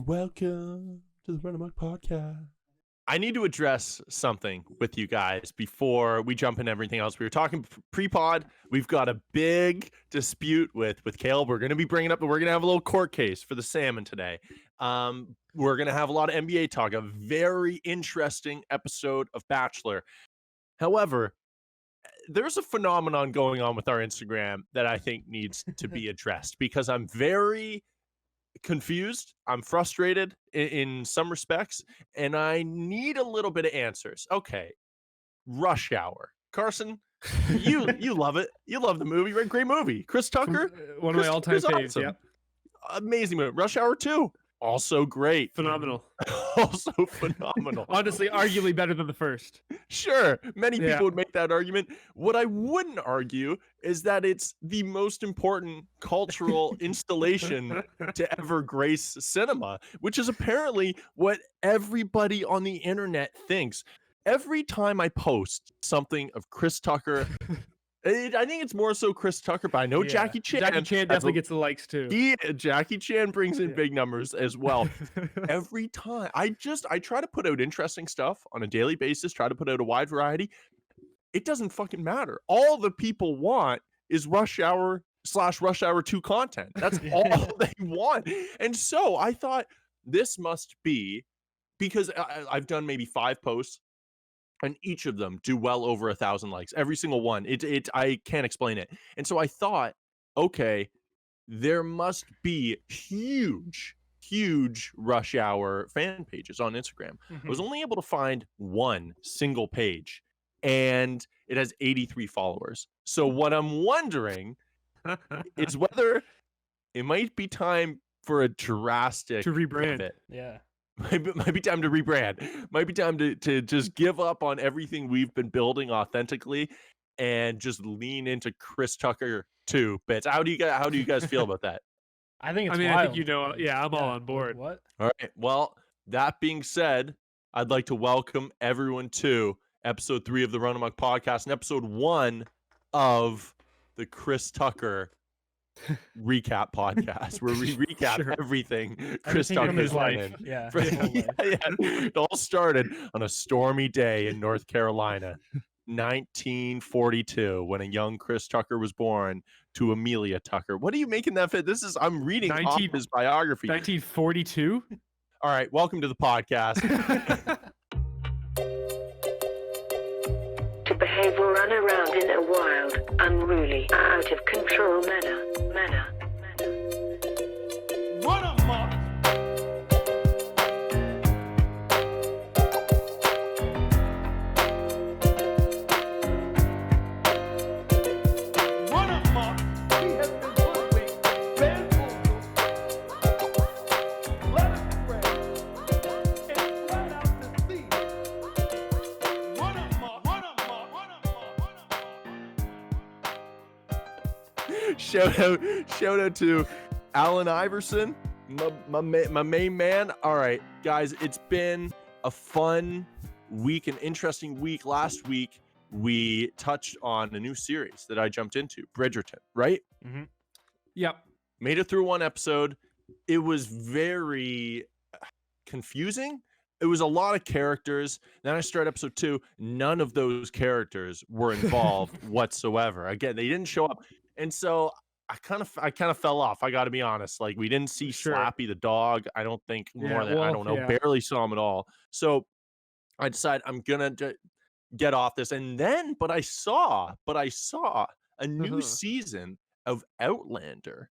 Welcome to the Run Amok Podcast. I need to address something with you guys before we jump into everything else. We were talking pre-pod. We've got a big dispute with Caleb. We're going to be bringing up, we're going to have a little court case for the salmon today. We're going to have a lot of NBA talk, a very interesting episode of Bachelor. However, there's a phenomenon going on with our Instagram that I think needs to be addressed because I'm very confused. I'm frustrated in some respects, and I need a little bit of answers. Okay, Rush Hour. Carson, you love it. You love the movie, right? Great movie. Chris Tucker, one of my all-time faves. Awesome. Yep. Amazing movie. Rush Hour 2, also great. Phenomenal. Also phenomenal. Honestly, arguably better than the first. Sure, many people would make that argument. What I wouldn't argue is that it's the most important cultural installation to ever grace cinema, which is apparently what everybody on the internet thinks. Every time I post something of Chris Tucker, I think it's more so Chris Tucker, but I know Jackie Chan. Jackie Chan definitely gets the likes too. Jackie Chan brings in big numbers as well. Every time I try to put out interesting stuff on a daily basis, try to put out a wide variety. It doesn't fucking matter. All the people want is Rush Hour / Rush Hour 2 content. That's all they want. And so I thought this must be because I've done maybe 5 posts. And each of them do well over 1,000 likes. Every single one. I can't explain it. And so I thought, okay, there must be huge Rush Hour fan pages on Instagram. I was only able to find one single page, and it has 83 followers. So what I'm wondering is whether it might be time for a drastic to rebrand. pivot. Yeah. Might be time to rebrand. Might be time to just give up on everything we've been building authentically and just lean into Chris Tucker 2 bits. How do you guys feel about that? I think it's I wild. think I'm all on board. What? All right. Well, that being said, I'd like to welcome everyone to episode 3 of the Run Amok Podcast and episode 1 of the Chris Tucker recap podcast where we recap everything Chris Tucker's life. Yeah. It all started on a stormy day in North Carolina, 1942, when a young Chris Tucker was born to Amelia Tucker. What are you making that fit? I'm reading off his biography. 1942? All right, welcome to the podcast. To behave or run around in a wild, unruly, out of control manner. Run amok! Run amok! We have been hoodwinked, bamboozled, led astray, and fled out to sea. Run amok! Run amok! Run amok! Run amok! Shout out to Allen Iverson, my main man. All right, guys, it's been a fun week, an interesting week. Last week, we touched on a new series that I jumped into, Bridgerton, right? Mm-hmm. Yep. Made it through one episode. It was very confusing. It was a lot of characters. Then I started episode 2. None of those characters were involved whatsoever. Again, they didn't show up. And so I kind of fell off. I got to be honest. Like, we didn't see Slappy the dog. I don't think barely saw him at all. So I decided I'm gonna get off this. And then, but I saw a new season of Outlander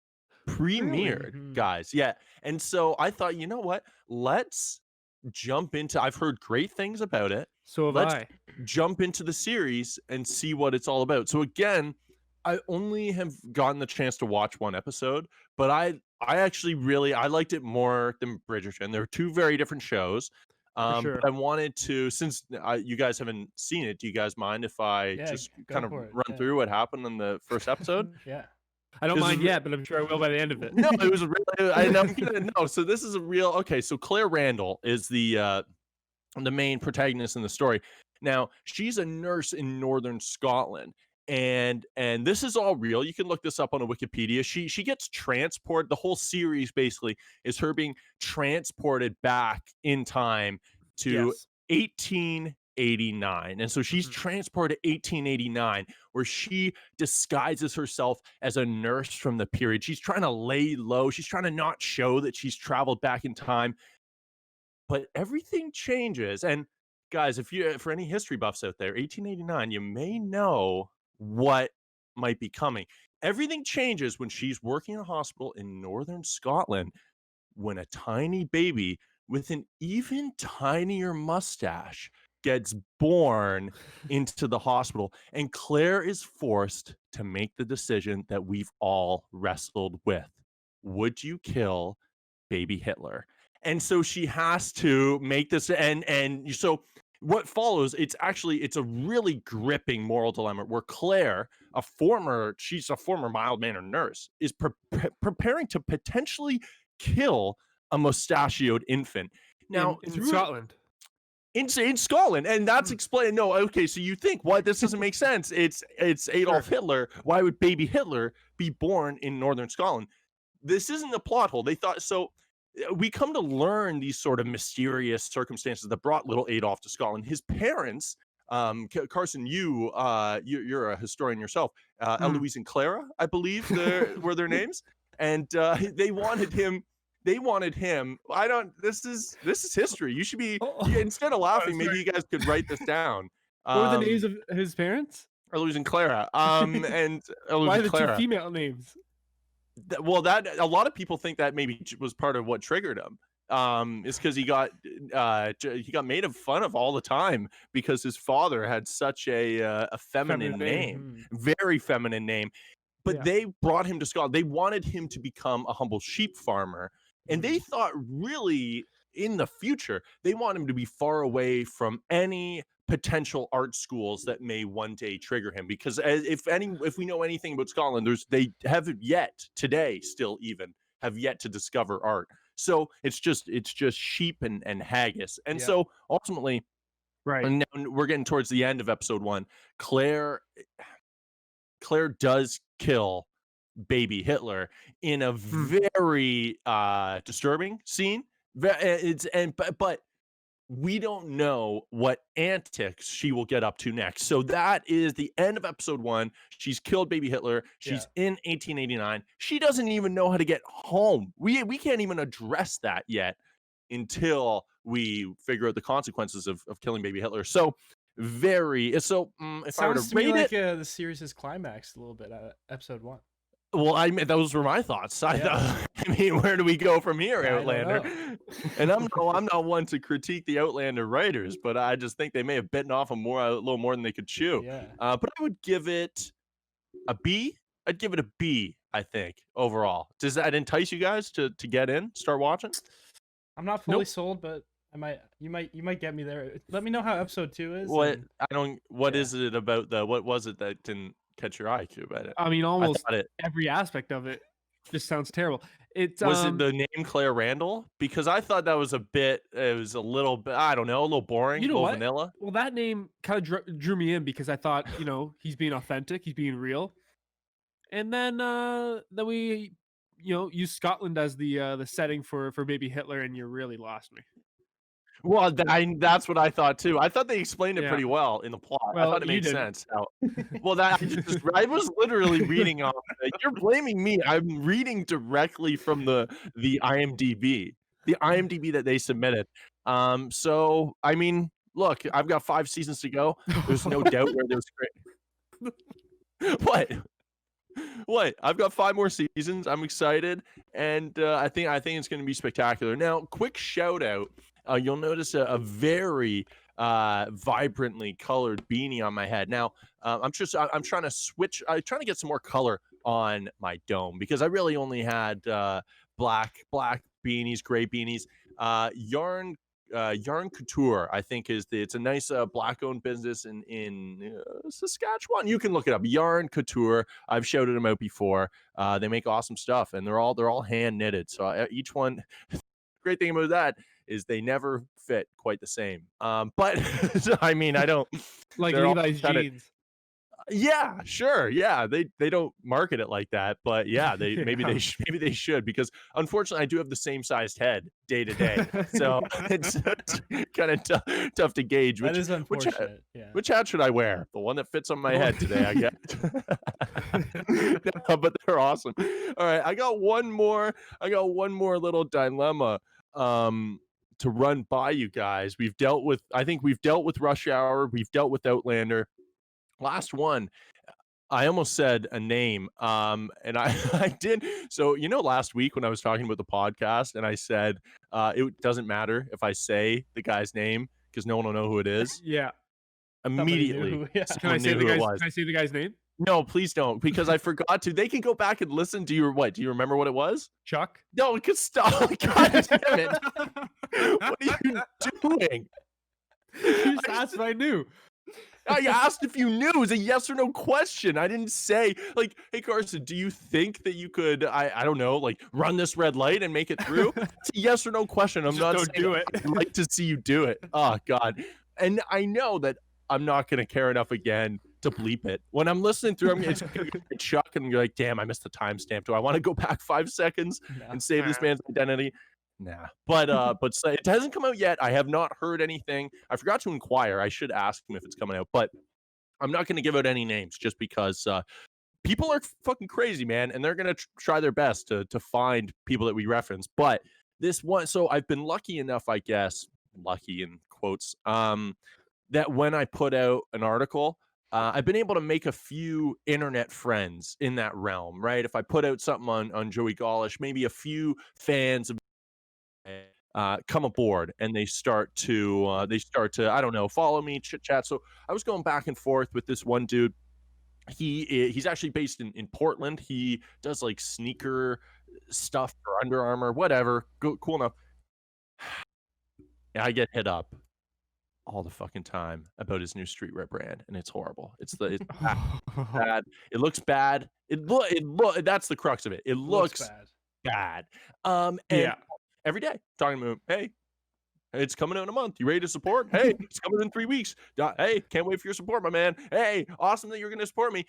premiered, guys. Yeah, and so I thought, you know what? Let's jump into. I've heard great things about it. So let's jump into the series and see what it's all about. So again, I only have gotten the chance to watch one episode, but I actually I liked it more than Bridgerton. They're 2 very different shows. But I wanted to, since you guys haven't seen it, do you guys mind if I just kind of run through what happened in the first episode? Yeah. I don't mind yet, but I'm sure I will by the end of it. No, it was really, so this is a real, okay, so Claire Randall is the main protagonist in the story. Now, she's a nurse in northern Scotland, and this is all real. You can look this up on a Wikipedia. She gets transported. The whole series basically is her being transported back in time to Yes. 1889. And so she's transported to 1889, where she disguises herself as a nurse from the period. She's trying to lay low. She's trying to not show that she's traveled back in time. But everything changes. And guys, for any history buffs out there, 1889, you may know what might be coming. Everything changes when she's working in a hospital in northern Scotland, when a tiny baby with an even tinier mustache gets born into the hospital, and Claire is forced to make the decision that we've all wrestled with. Would you kill baby Hitler? And so she has to make this, and so what follows, it's a really gripping moral dilemma where Claire, she's a former mild-mannered nurse, is preparing to potentially kill a mustachioed infant. Now, in Scotland. In Scotland, and that's explained. No, okay, so you think, what? This doesn't make sense. It's Adolf Hitler. Why would baby Hitler be born in northern Scotland? This isn't a plot hole. They thought so. We come to learn these sort of mysterious circumstances that brought little Adolf to Scotland. His parents, Carson, you're a historian yourself. Eloise and Clara, I believe, were their names, and they wanted him. This is history. You should be instead of laughing, maybe you guys could write this down. What were the names of his parents? Eloise and Clara. And Eloise Why and the Clara. two female names? Well, that a lot of people think that maybe was part of what triggered him. Is because he got made fun of all the time because his father had such a feminine name, very feminine name. But they brought him to Scotland. They wanted him to become a humble sheep farmer, and they thought really in the future they want him to be far away from any potential art schools that may one day trigger him, because if we know anything about Scotland, they haven't yet today still even have yet to discover art. So it's just sheep and haggis. And so ultimately, right, and now we're getting towards the end of episode 1, Claire does kill baby Hitler in a very disturbing scene. But we don't know what antics she will get up to next. So that is the end of episode 1. She's killed baby Hitler. She's in 1889. She doesn't even know how to get home. We can't even address that yet until we figure out the consequences of killing baby Hitler. So if I were to rate like it, the series has climaxed a little bit at episode 1. well, those were my thoughts. I mean, where do we go from here, Outlander? And I'm not one to critique the Outlander writers, but I just think they may have bitten off a little more than they could chew. Yeah. But I would give it a B. I'd give it a B, I think, overall. Does that entice you guys to get in, start watching? I'm not fully sold, but you might get me there. Let me know how episode 2 is. What is it about what was it that didn't catch your eye about it? I mean, almost every aspect of it just sounds terrible. Was it the name Claire Randall? Because I thought that was it was a little bit, I don't know, a little boring, a little vanilla. Well, that name kind of drew me in because I thought, he's being authentic, he's being real. And then we, use Scotland as the setting for baby Hitler, and you really lost me. Well, that's what I thought too. I thought they explained it pretty well in the plot. Well, I thought it made sense. Well, I was literally reading off. You're blaming me. I'm reading directly from the IMDb, that they submitted. So I mean, look, I've got 5 seasons to go. There's no doubt where there's great. What? I've got 5 more seasons. I'm excited, and I think it's going to be spectacular. Now, quick shout out. You'll notice a very vibrantly colored beanie on my head. Now, I'm trying to switch. I'm trying to get some more color on my dome because I really only had black beanies, gray beanies. Yarn Couture, I think it's a nice black-owned business in Saskatchewan. You can look it up. Yarn Couture. I've shouted them out before. They make awesome stuff, and they're all hand knitted. So each one. Great thing about that is they never fit quite the same. But I mean, I don't like Levi's jeans. Yeah, sure. Yeah, they don't market it like that, but yeah, maybe Yeah. maybe they should, because unfortunately I do have the same sized head day to day, so it's kind of tough to gauge That which is unfortunate. Yeah. which hat should I wear? The one that fits on my head today, I guess. No, but they're awesome. All right, I got one more little dilemma to run by you guys. I think we've dealt with Rush Hour, we've dealt with Outlander. Last one, I almost said a name, and I I did. So, last week when I was talking about the podcast and I said, it doesn't matter if I say the guy's name because no one will know who it is. Yeah. Somebody knew Immediately, who- yeah. Can I someone say knew the who it guy's? was. Can I say the guy's name? No, please don't, because I forgot to. They can go back and listen. Do you remember what it was? Chuck. No, it could stop. God damn it. What are you doing? You just asked if I knew. I asked if you knew. It was a yes or no question. I didn't say, like, hey, Carson, do you think that you could, I don't know, like, run this red light and make it through? It's a yes or no question. I'm Just not don't saying do it. I'd like to see you do it. Oh, God. And I know that I'm not going to care enough again to bleep it. When I'm listening through, it's going to Chuck, and you're like, damn, I missed the timestamp. Do I want to go back 5 seconds No. and save this man's identity? Nah. But so it hasn't come out yet. I have not heard anything. I forgot to inquire. I should ask him if it's coming out, but I'm not going to give out any names just because people are fucking crazy, man, and they're going to try their best to find people that we reference. But this one, so I've been lucky enough, I guess, lucky in quotes, that when I put out an article, I've been able to make a few internet friends in that realm, right? If I put out something on Joey Gaulish, maybe a few fans of come aboard, and they start to I don't know, follow me, chit chat. So I was going back and forth with this one dude. He's actually based in Portland. He does like sneaker stuff for Under Armour, whatever. Cool enough. And I get hit up all the fucking time about his new streetwear brand, and it's horrible. It's bad. It looks bad. That's the crux of it. It looks bad. And Yeah. every day talking to him, hey, it's coming out in a month. You ready to support? Hey, it's coming in 3 weeks. Hey, can't wait for your support, my man. Hey, awesome that you're going to support me.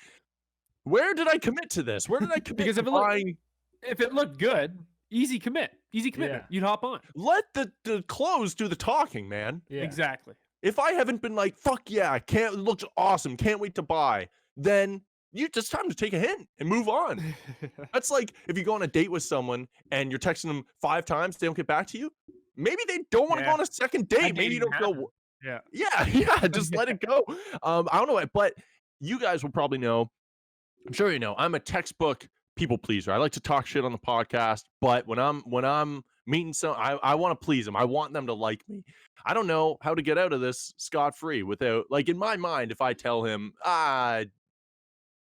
Where did I commit to this? Where did I commit Because to buying? if it looked good, easy commitment. Yeah. You'd hop on. Let the clothes do the talking, man. Yeah. Exactly. If I haven't been like, fuck yeah, it looks awesome, can't wait to buy, then it's time to take a hint and move on. That's like if you go on a date with someone and you're texting them 5 times, they don't get back to you. Maybe they don't want to go on a second date. Maybe you don't go. Yeah. Yeah. Just let it go. I don't know, but you guys will probably know. I'm sure you know. I'm a textbook people pleaser. I like to talk shit on the podcast, but when I'm meeting I want to please them. I want them to like me. I don't know how to get out of this scot-free without, like, in my mind, if I tell him,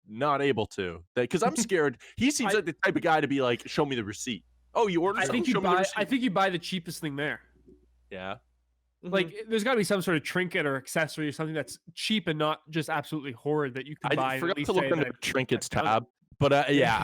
not able to, because I'm scared. He seems like the type of guy to be like, show me the receipt. Oh, you ordered something? Show me the receipt. I think you buy the cheapest thing there. Yeah. Like, there's got to be some sort of trinket or accessory or something that's cheap and not just absolutely horrid that you can buy. I forgot to look on the trinkets tab, but yeah,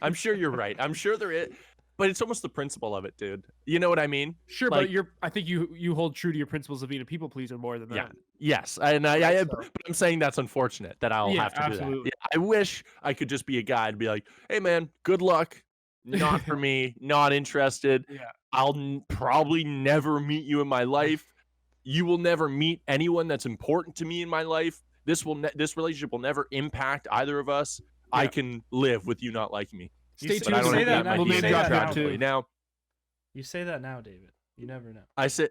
I'm sure you're right. I'm sure there is, but it's almost the principle of it, dude. You know what I mean? Sure, like, but I think you hold true to your principles of being a people pleaser more than that. Yeah. Yes, and but I'm saying that's unfortunate that I'll have to do that. Yeah, I wish I could just be a guy to be like, hey man, good luck. Not for me. Not interested. Yeah. I'll probably never meet you in my life. You will never meet anyone that's important to me in my life. This relationship will never impact either of us. Yeah. I can live with you not liking me. Stay tuned. I don't say that now. We'll name drop that too. Now, you say that now, David. You never know. I said,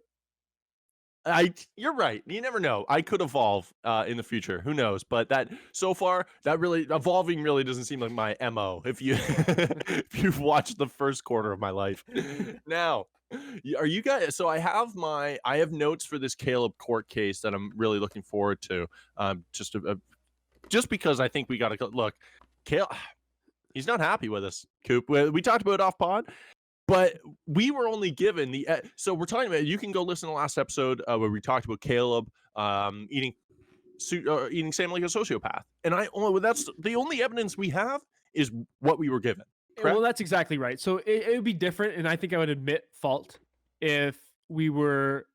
you're right. You never know. I could evolve in the future. Who knows? But that so far, that really evolving really doesn't seem like my MO. If if you've watched the first quarter of my life, now are you guys? So I have notes for this Caleb court case that I'm really looking forward to. Just because I think we got to look, Caleb. He's not happy with us, Coop. We talked about it off pod. But we were only given so we're talking about, you can go listen to the last episode where we talked about Caleb eating salmon like a sociopath. And that's the only evidence we have is what we were given. Correct? Well, that's exactly right. So it would be different. And I think I would admit fault if we were,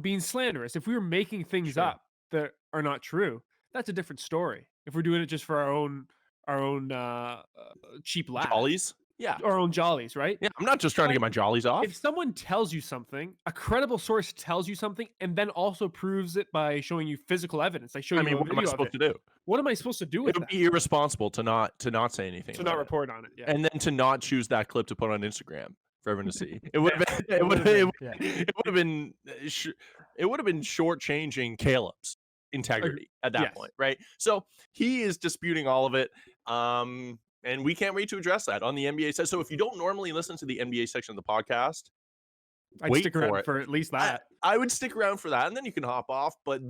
being slanderous. If we were making things up that are not true, that's a different story. if we're doing it just for our own cheap laugh, Jollies. Yeah. our own jollies, right? Yeah. I'm not just trying to Like, get my jollies off. If someone tells you something, a credible source tells you something, and then also proves it by showing you physical evidence, like showing I mean, you a what am I video of supposed it, to do? what am I supposed to do with It would that? be irresponsible to not say anything. To about not it. report on it. Yeah. And then to not choose that clip to put on Instagram for everyone to see. It would have been. It would've been, yeah. It would have been. It would have been shortchanging Caleb's integrity at that yes. point, right? So he is disputing all of it. And we can't wait to address that on the NBA side. So if you don't normally listen to the NBA section of the podcast, I'd wait stick for around it. for at least that. I would stick around for that, and then you can hop off. But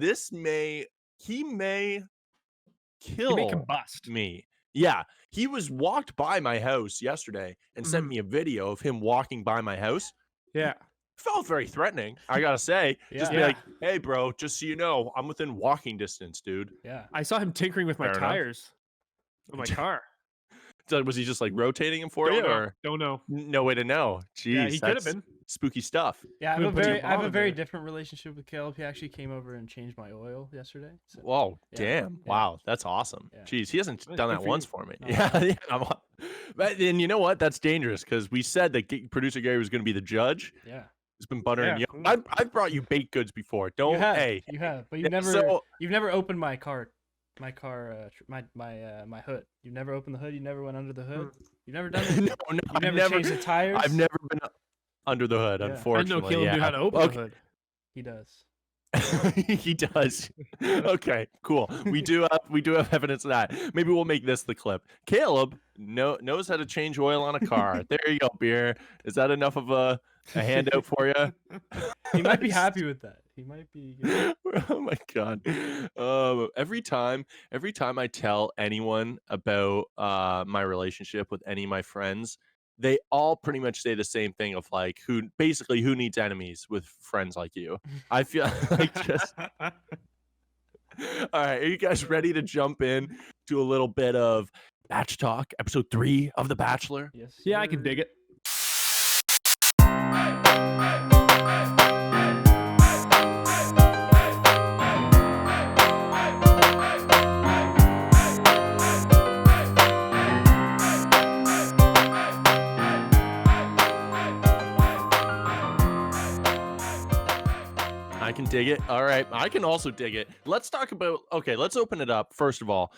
he may kill You may combust. me. Yeah, he walked by my house yesterday and sent me a video of him walking by my house. Yeah. Felt very threatening, I gotta say. Just be Yeah. like, hey, bro, just so you know, I'm within walking distance, dude. Yeah. I saw him tinkering with my Fair enough. tires on my car. So was he just like rotating him for you, or Don't know. no way to know? Jeez, Yeah, he could have that's been. spooky stuff. Yeah, I Could've have put your I have a bottom very there. different relationship with Caleb. He actually came over and changed my oil yesterday. So. Whoa, Yeah, damn! yeah. Wow, that's awesome. Yeah. Jeez, he hasn't Nice, done good that for once you. for me. No. Yeah. But then you know what? That's dangerous because we said that producer Gary was going to be the judge. Yeah. He's been buttering Yeah. you. I've brought you baked goods before. Don't You have. hey. You have, but Yeah, you've never opened my car, my hood. You've never opened the hood. You never went under the hood. You've never done it. no, You've never changed the tires. I've never been under the hood. Yeah. I know Unfortunately, Caleb knew how to open Okay. the hood. He does. He does. Okay, cool. We do have evidence of that. Maybe we'll make this the clip. Caleb knows how to change oil on a car. There you go, beer. Is that enough of a handout for you? He might be happy with that. He might be. Oh my god. Every time I tell anyone about my relationship with any of my friends, they all pretty much say the same thing of like who needs enemies with friends like you. I feel like just all right, are you guys ready to jump in to a little bit of Batch Talk, episode 3 of The Bachelor? Yes. Yeah, I can dig it. I can dig it. All right, I can also dig it. Let's talk about, let's open it up. First of all,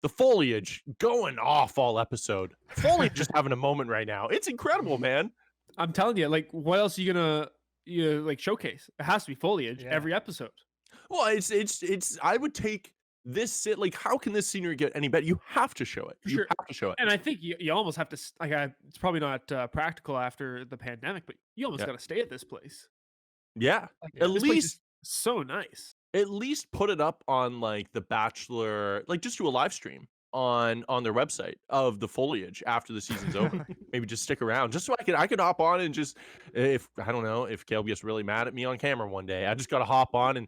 the foliage going off all episode. Foliage just having a moment right now. It's incredible, man. I'm telling you, like, what else are you gonna like showcase? It has to be foliage Yeah. every episode. Well, it's I would take this like, how can this scenery get any better? You have to show it. You Sure. have to show it. And I think you almost have to like it's probably not practical after the pandemic, but you almost Yeah. got to stay at this place. Yeah. Like, At this place least is so nice. at least put it up on like the Bachelor, like just do a live stream on their website of the foliage after the season's over. Maybe just stick around just so I could hop on and just, if I don't know, if Caleb gets really mad at me on camera one day, I just got to hop on and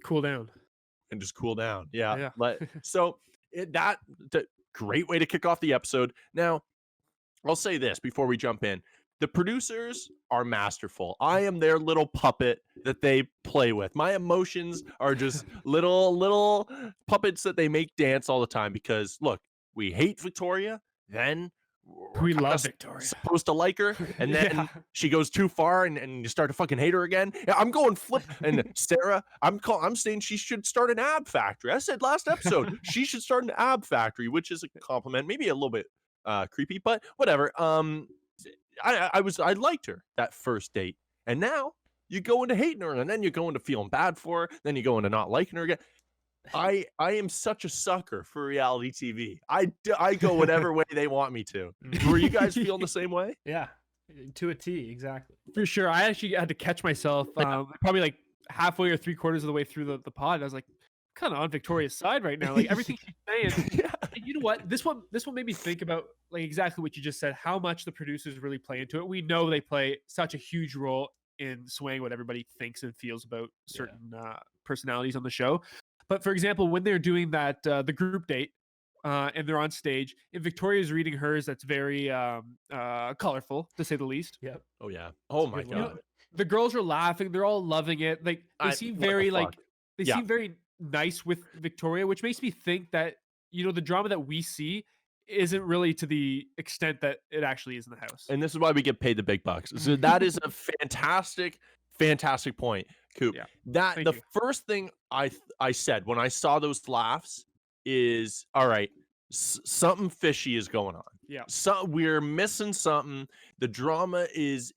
Cool down. just cool down. Yeah. Yeah. But so that great way to kick off the episode. Now, I'll say this before we jump in. The producers are masterful. I am their little puppet that they play with. My emotions are just little puppets that they make dance all the time because look, we hate Victoria, then We kinda love Victoria. supposed to like her, and then Yeah. she goes too far and you start to fucking hate her again. Yeah, I'm going flip. And Sarah, I'm saying she should start an ab factory. I said last episode she should start an ab factory, which is a compliment, maybe a little bit creepy, but whatever. I liked her that first date, and now you go into hating her, and then you go into feeling bad for her, then you go into not liking her again. I am such a sucker for reality TV. I go whatever way they want me to. Were you guys feeling the same way? Yeah. To a T, exactly. For sure. I actually had to catch myself probably like halfway or 3/4 of the way through the pod. I was like, kind of on Victoria's side right now. Like everything she's saying. Yeah. And you know what? This one made me think about like exactly what you just said, how much the producers really play into it. We know they play such a huge role in swaying what everybody thinks and feels about certain personalities on the show. But for example, when they're doing that the group date and they're on stage, and Victoria's reading hers, that's very colorful to say the least. Yep. Oh yeah. Oh It's a my good god. one. The girls are laughing, they're all loving it. Like they I- seem what the very fuck? like they Yeah. seem very nice with Victoria, which makes me think that, you know, the drama that we see isn't really to the extent that it actually is in the house. And this is why we get paid the big bucks. So that is a fantastic point, Coop. Yeah, That thank the you. first thing I said when I saw those laughs is, all right, something fishy is going on. Yeah. So we're missing something. The drama is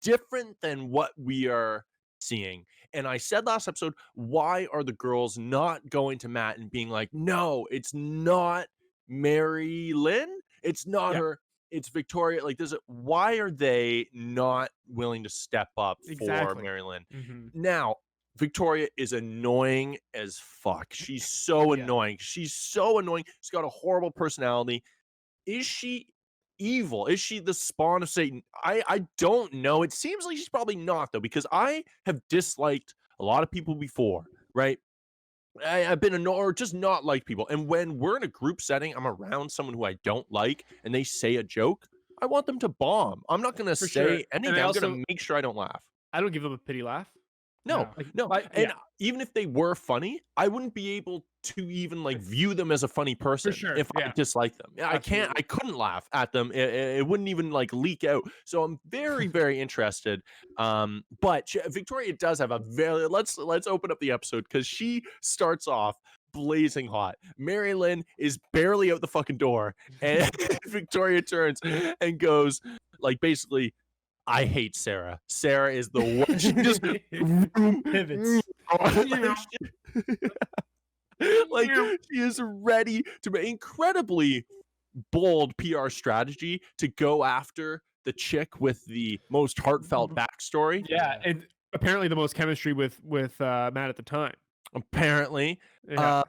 different than what we are seeing. And I said last episode, why are the girls not going to Matt and being like, no, it's not Mary Lynn, it's not her, it's Victoria. Like, why are they not willing to step up for Exactly. Mary Lynn? Mhm. Now, Victoria is annoying as fuck. She's so annoying. She's so annoying. She's got a horrible personality. Is she evil? Is she the spawn of Satan? I don't know. It seems like she's probably not, though, because I have disliked a lot of people before, right? I've been annoyed or just not like people. And when we're in a group setting, I'm around someone who I don't like and they say a joke, I want them to bomb. I'm not going to For say sure. And anything. I I'm going also- to make sure I don't laugh. I don't give them a pity laugh. No, no. Like, And even if they were funny, I wouldn't be able to even like view them as a funny person sure, if I yeah. dislike them. I can't, I couldn't laugh at them. It wouldn't even like leak out. So I'm very, very interested. But Victoria does have a very, let's open up the episode because she starts off blazing hot. Mary Lynn is barely out the fucking door. And Victoria turns and goes like, basically, I hate Sarah. Sarah is the worst. She just Pivots. like she is ready to be incredibly bold PR strategy to go after the chick with the most heartfelt backstory. Yeah, and apparently the most chemistry with Matt at the time. Apparently. Yeah.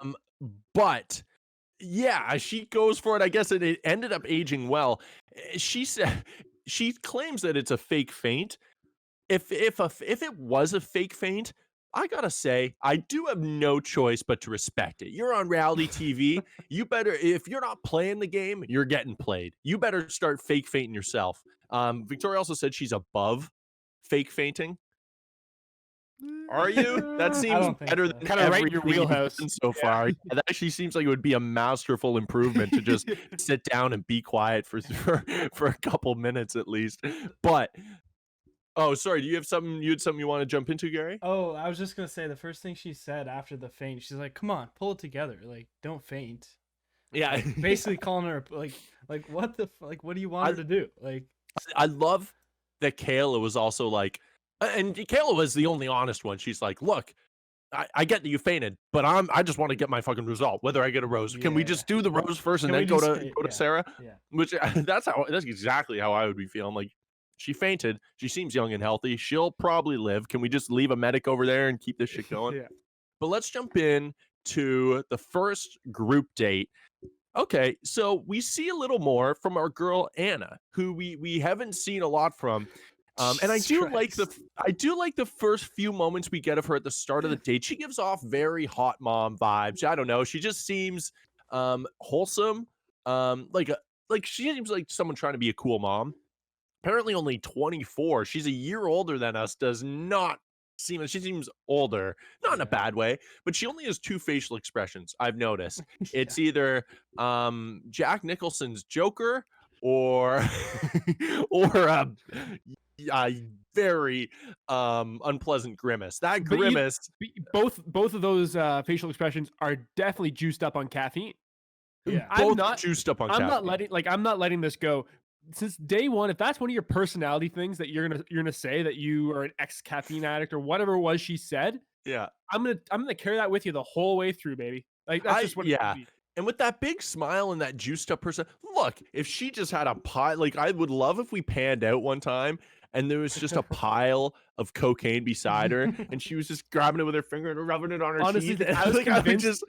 But yeah, she goes for it. I guess it ended up aging well. She said she claims that it's a fake feint. If it was a fake feint, I gotta say, I do have no choice but to respect it. You're on reality TV. You better, if you're not playing the game, you're getting played. You better start fake fainting yourself. Victoria also said she's above fake fainting. Are you? That seems don't think better so. than Kinda right in your everything you've wheelhouse. done so far. That actually seems like it would be a masterful improvement to just sit down and be quiet for a couple minutes at least. But oh, sorry. Do you have something? You had something you want to jump into, Gary? Oh, I was just gonna say the first thing she said after the feint, she's like, "Come on, pull it together. Like, don't faint." Yeah. Basically calling her like what the like what do you want her to do? Like, I love that Kayla was also like, and Kayla was the only honest one. She's like, look, I get that you fainted, but I just want to get my fucking result, whether I get a rose. Can we Yeah. just do the rose first and Can then we go just to say- go to yeah, Sarah? yeah. Which that's exactly how I would be feeling. Like, she fainted. She seems young and healthy. She'll probably live. Can we just leave a medic over there and keep this shit going? Yeah. But let's jump in to the first group date. Okay, so we see a little more from our girl Anna, who we haven't seen a lot from. And I do like the first few moments we get of her at the start of the date. She gives off very hot mom vibes. I don't know. She just seems wholesome. Like she seems like someone trying to be a cool mom. Apparently only 24. She's a year older than us. Does not seem, she seems older, not in a bad way, but she only has two facial expressions. I've noticed. It's either Jack Nicholson's Joker or a very unpleasant grimace. That But grimace. Both of those facial expressions are definitely juiced up on caffeine. Yeah. I'm both juiced up on I'm caffeine. not letting this go. Since day one, if that's one of your personality things that you're gonna say that you are an ex-caffeine addict or whatever it was she said, Yeah. I'm gonna carry that with you the whole way through, baby. Like that's just what. Yeah. It would be. And with that big smile and that juiced up person, look, if she just had a pile, like I would love if we panned out one time and there was just a pile of cocaine beside her and she was just grabbing it with her finger and rubbing it on her Honestly, teeth. I was Like, I would convinced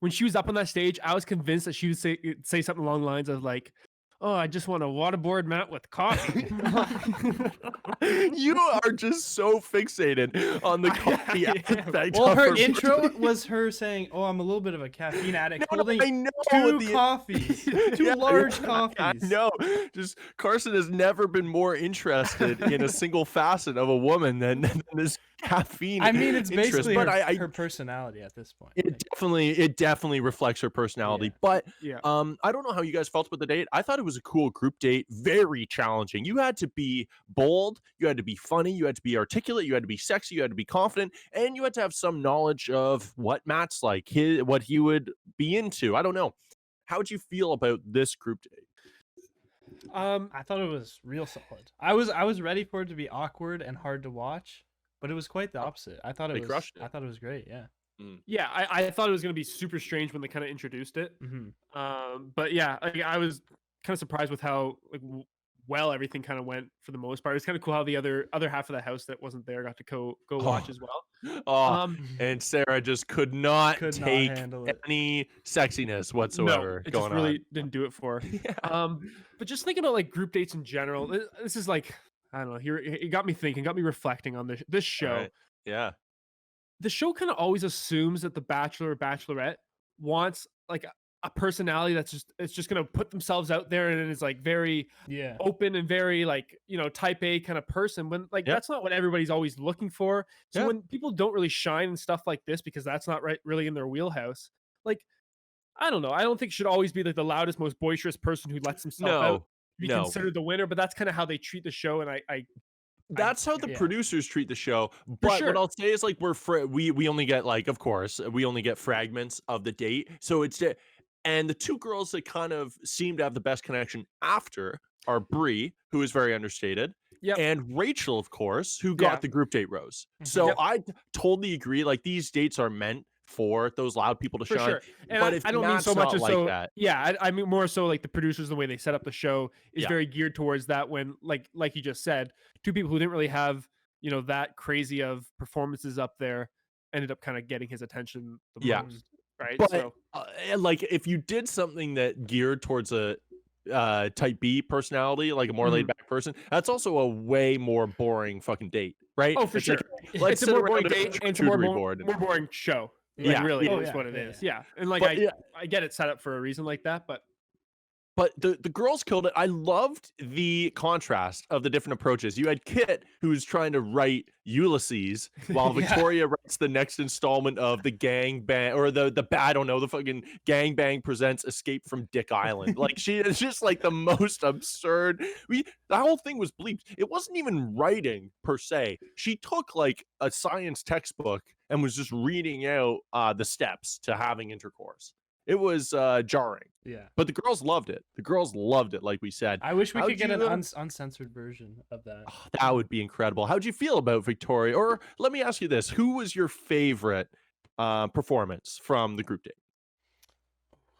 when she was up on that stage, I was convinced that she would say something along the lines of like, oh, I just want a waterboard mat with coffee. You are just so fixated on the coffee I am. aspect. Well, of her her intro personality. was her saying, "Oh, I'm a little bit of a caffeine addict, No, holding I know two the- coffees, two Yeah, large I coffees." know. Just Carson has never been more interested in a single facet of a woman than this caffeine. I mean, it's interest. basically but her, I her personality at this point. it definitely reflects her personality. Yeah. But Yeah. I don't know how you guys felt about the date. I thought it was a cool group date, very challenging. You had to be bold, you had to be funny, you had to be articulate, you had to be sexy, you had to be confident, and you had to have some knowledge of what Matt's like, what he would be into. I don't know. How would you feel about this group date? I thought it was real solid. I was ready for it to be awkward and hard to watch, but it was quite the opposite. I thought They it was crushed it. I thought it was great. Yeah. Yeah, I thought it was gonna be super strange when they kind of introduced it. But yeah, I was kind of surprised with how well everything kind of went for the most part. It's kind of cool how the other half of the house that wasn't there got to go watch as well. Oh, and Sarah just could not Could not take handle it. any sexiness whatsoever No, it going just really on. didn't do it for her. Yeah. But just thinking about like group dates in general, this is like I don't know. Here it got me thinking, got me reflecting on this show. Right. Yeah. The show kind of always assumes that the bachelor or bachelorette wants like a personality that's just gonna put themselves out there and is like very Yeah. open and very like type A kind of person, when like Yeah. that's not what everybody's always looking for. So Yeah. when people don't really shine and stuff like this because that's not really in their wheelhouse, like I don't know, I don't think it should always be like the loudest, most boisterous person who lets himself out No. to be No. considered the winner, but that's kind of how they treat the show, and I That's how the yeah. producers treat the show. But sure. what I'll say is like we only get like, of course, we only get fragments of the date. So and the two girls that kind of seem to have the best connection after are Bree, who is very understated, Yep. and Rachel, of course, who Yeah. got the group date rose. So Yep. I totally agree. Like these dates are meant for those loud people to For shine. sure. And But I, if I don't mean Matt's so much not as like so that, yeah, I mean more so like the producers, the way they set up the show is Yeah. very geared towards that, when like you just said, two people who didn't really have that crazy of performances up there ended up kind of getting his attention the Yeah. most, right? But So like if you did something that geared towards a type B personality, like a more laid back person, that's also a way more boring fucking date, right? oh, for It's sure. like, let's It's a sit more around boring at a date, and it's a more charcuterie board. more boring show. Like, Yeah, really yeah. is Oh, what yeah, it is. yeah. Yeah. And like But, yeah. I get it set up for a reason like that, but But the girls killed it. I loved the contrast of the different approaches. You had Kit, who's trying to write Ulysses, while Yeah. Victoria writes the next installment of the gang bang, or the I don't know, the fucking gang bang presents Escape from Dick Island. Like she is just like the most absurd. The whole thing was bleeped. It wasn't even writing per se. She took like a science textbook and was just reading out the steps to having intercourse. It was jarring. Yeah. But the girls loved it. The girls loved it, like we said. I wish we How'd could get you, an uncensored version of that. Oh, that would be incredible. How'd you feel about Victoria? Or let me ask you this: who was your favorite performance from the group date?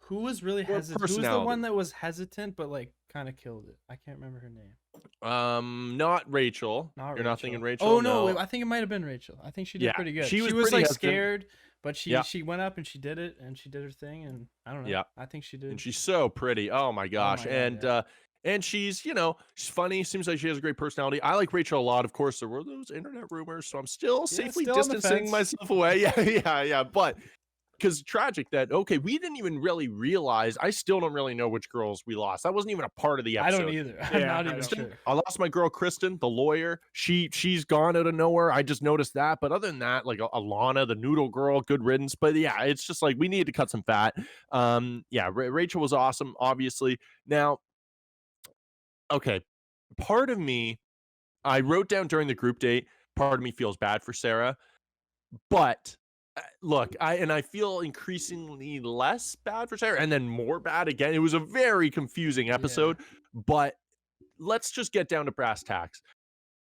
Who was really Or hesitant? Who was the personality. one that was hesitant but like kind of killed it? I can't remember her name. Not Rachel. Not You're not thinking Rachel. Rachel? Oh no, I think it might have been Rachel. I think she did Yeah, pretty good. she was like pretty hesitant. scared, but she Yeah. she went up and she did it and she did her thing, and I don't know. Yeah. I think she did. And she's so pretty. Oh my gosh. God, and yeah. and she's, she's funny. Seems like she has a great personality. I like Rachel a lot. Of course, there were those internet rumors, so I'm still safely still on the distancing fence. myself away. Yeah. But because tragic that we didn't even really realize. I still don't really know which girls we lost. That wasn't even a part of the I episode. don't either. I'm Yeah, not I even don't. sure. I lost my girl Kristen, the lawyer. She's gone out of nowhere. I just noticed that. But other than that, like Alana, the noodle girl, good riddance. But yeah, it's just like we need to cut some fat. Rachel was awesome, obviously. Now, okay, part of me, I wrote down during the group date, part of me feels bad for Sarah, but look, I feel increasingly less bad for Sarah, and then more bad again. It was a very confusing episode, but let's just get down to brass tacks.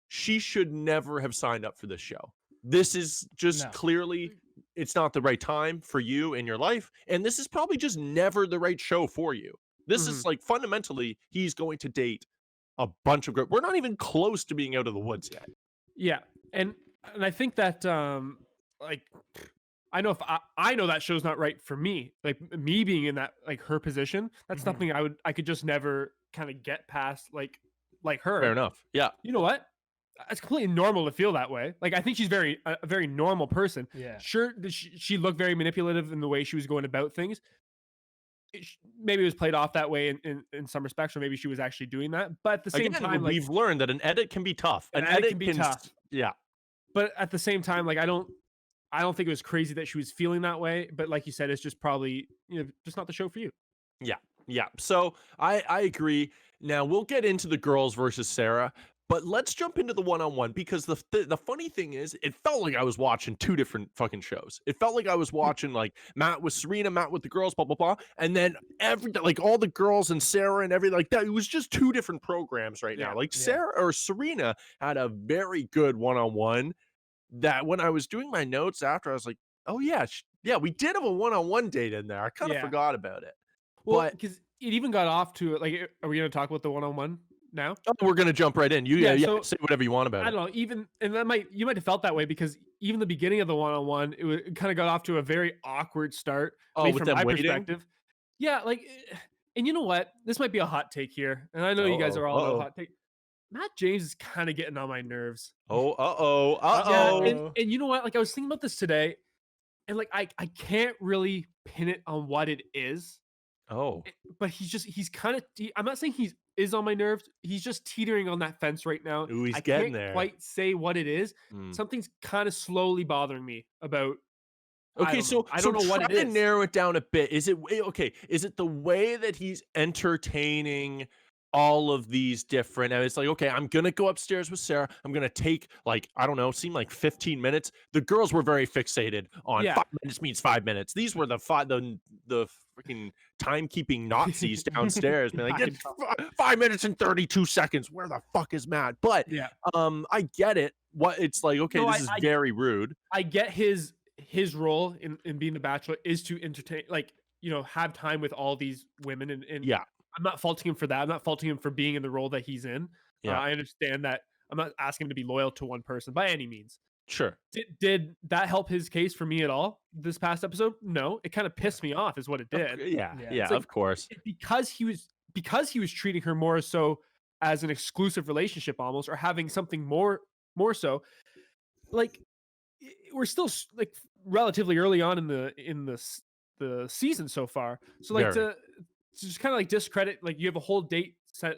She should never have signed up for this show. This is just No. clearly, it's not the right time for you in your life, and this is probably just never the right show for you. This is like fundamentally, he's going to date a bunch of girls. We're not even close to being out of the woods yet. yeah. And I think that like I know if I know that show's not right for me. Like me being in that like her position, that's Mhm. something I could just never kind of get past like her. Fair enough. Yeah. You know what? It's completely normal to feel that way. Like I think she's a very normal person. Yeah. Sure, she looked very manipulative in the way she was going about things. Maybe it was played off that way in some respects, or maybe she was actually doing that. But at the same Again, time, like, we've learned that an edit can be tough. An edit can be tough. Yeah. But at the same time, like I don't think it was crazy that she was feeling that way. But like you said, it's just probably just not the show for you. Yeah. So I agree. Now we'll get into the girls versus Sarah, but let's jump into the one-on-one because the funny thing is, it felt like I was watching two different fucking shows. It felt like I was watching like Matt with Serena, Matt with the girls, blah blah blah, and then like all the girls and Sarah and everything like that. It was just two different programs right now. Like Sarah or Serena had a very good one-on-one that when I was doing my notes after, I was like, oh yeah, we did have a one-on-one date in there. I kind of forgot about it. Well, because it even got off to like, are we going to talk about the one-on-one now? Oh, we're gonna jump right in. So, say whatever you want about it. I don't know. Even and you might have felt that way because even the beginning of the one-on-one, it kind of got off to a very awkward start. With from them my waiting? perspective. Yeah, like, and you know what? This might be a hot take here, and I know you guys are all about hot take. Matt James is kind of getting on my nerves. Oh. And you know what? Like I was thinking about this today, and like I can't really pin it on what it is. Oh. But he's kind of, I'm not saying he is on my nerves. He's just teetering on that fence right now. Ooh, he's I getting can't there. quite say what it is. Something's kind of slowly bothering me about. Okay, I don't know what it is. Try to narrow it down a bit. Is it okay? Is it the way that he's entertaining all of these different? And it's like, okay, I'm gonna go upstairs with Sarah. I'm gonna take like, I don't know, seem like 15 minutes. The girls were very fixated on 5 minutes means 5 minutes. These were the freaking timekeeping Nazis downstairs. Man, like, it's 5 minutes and 32 seconds. Where the fuck is Matt? But I get it. What it's like, okay, this is very rude. I get his role in being the Bachelor is to entertain, like, have time with all these women, and I'm not faulting him for that. I'm not faulting him for being in the role that he's in. I understand that. I'm not asking him to be loyal to one person by any means. Sure. Did that help his case for me at all this past episode? No, it kind of pissed me off is what it did. Yeah, like, of course. Because he was treating her more so as an exclusive relationship almost, or having something more so. Like, we're still like relatively early on in the season so far. So like to just kind of like discredit, like, you have a whole date set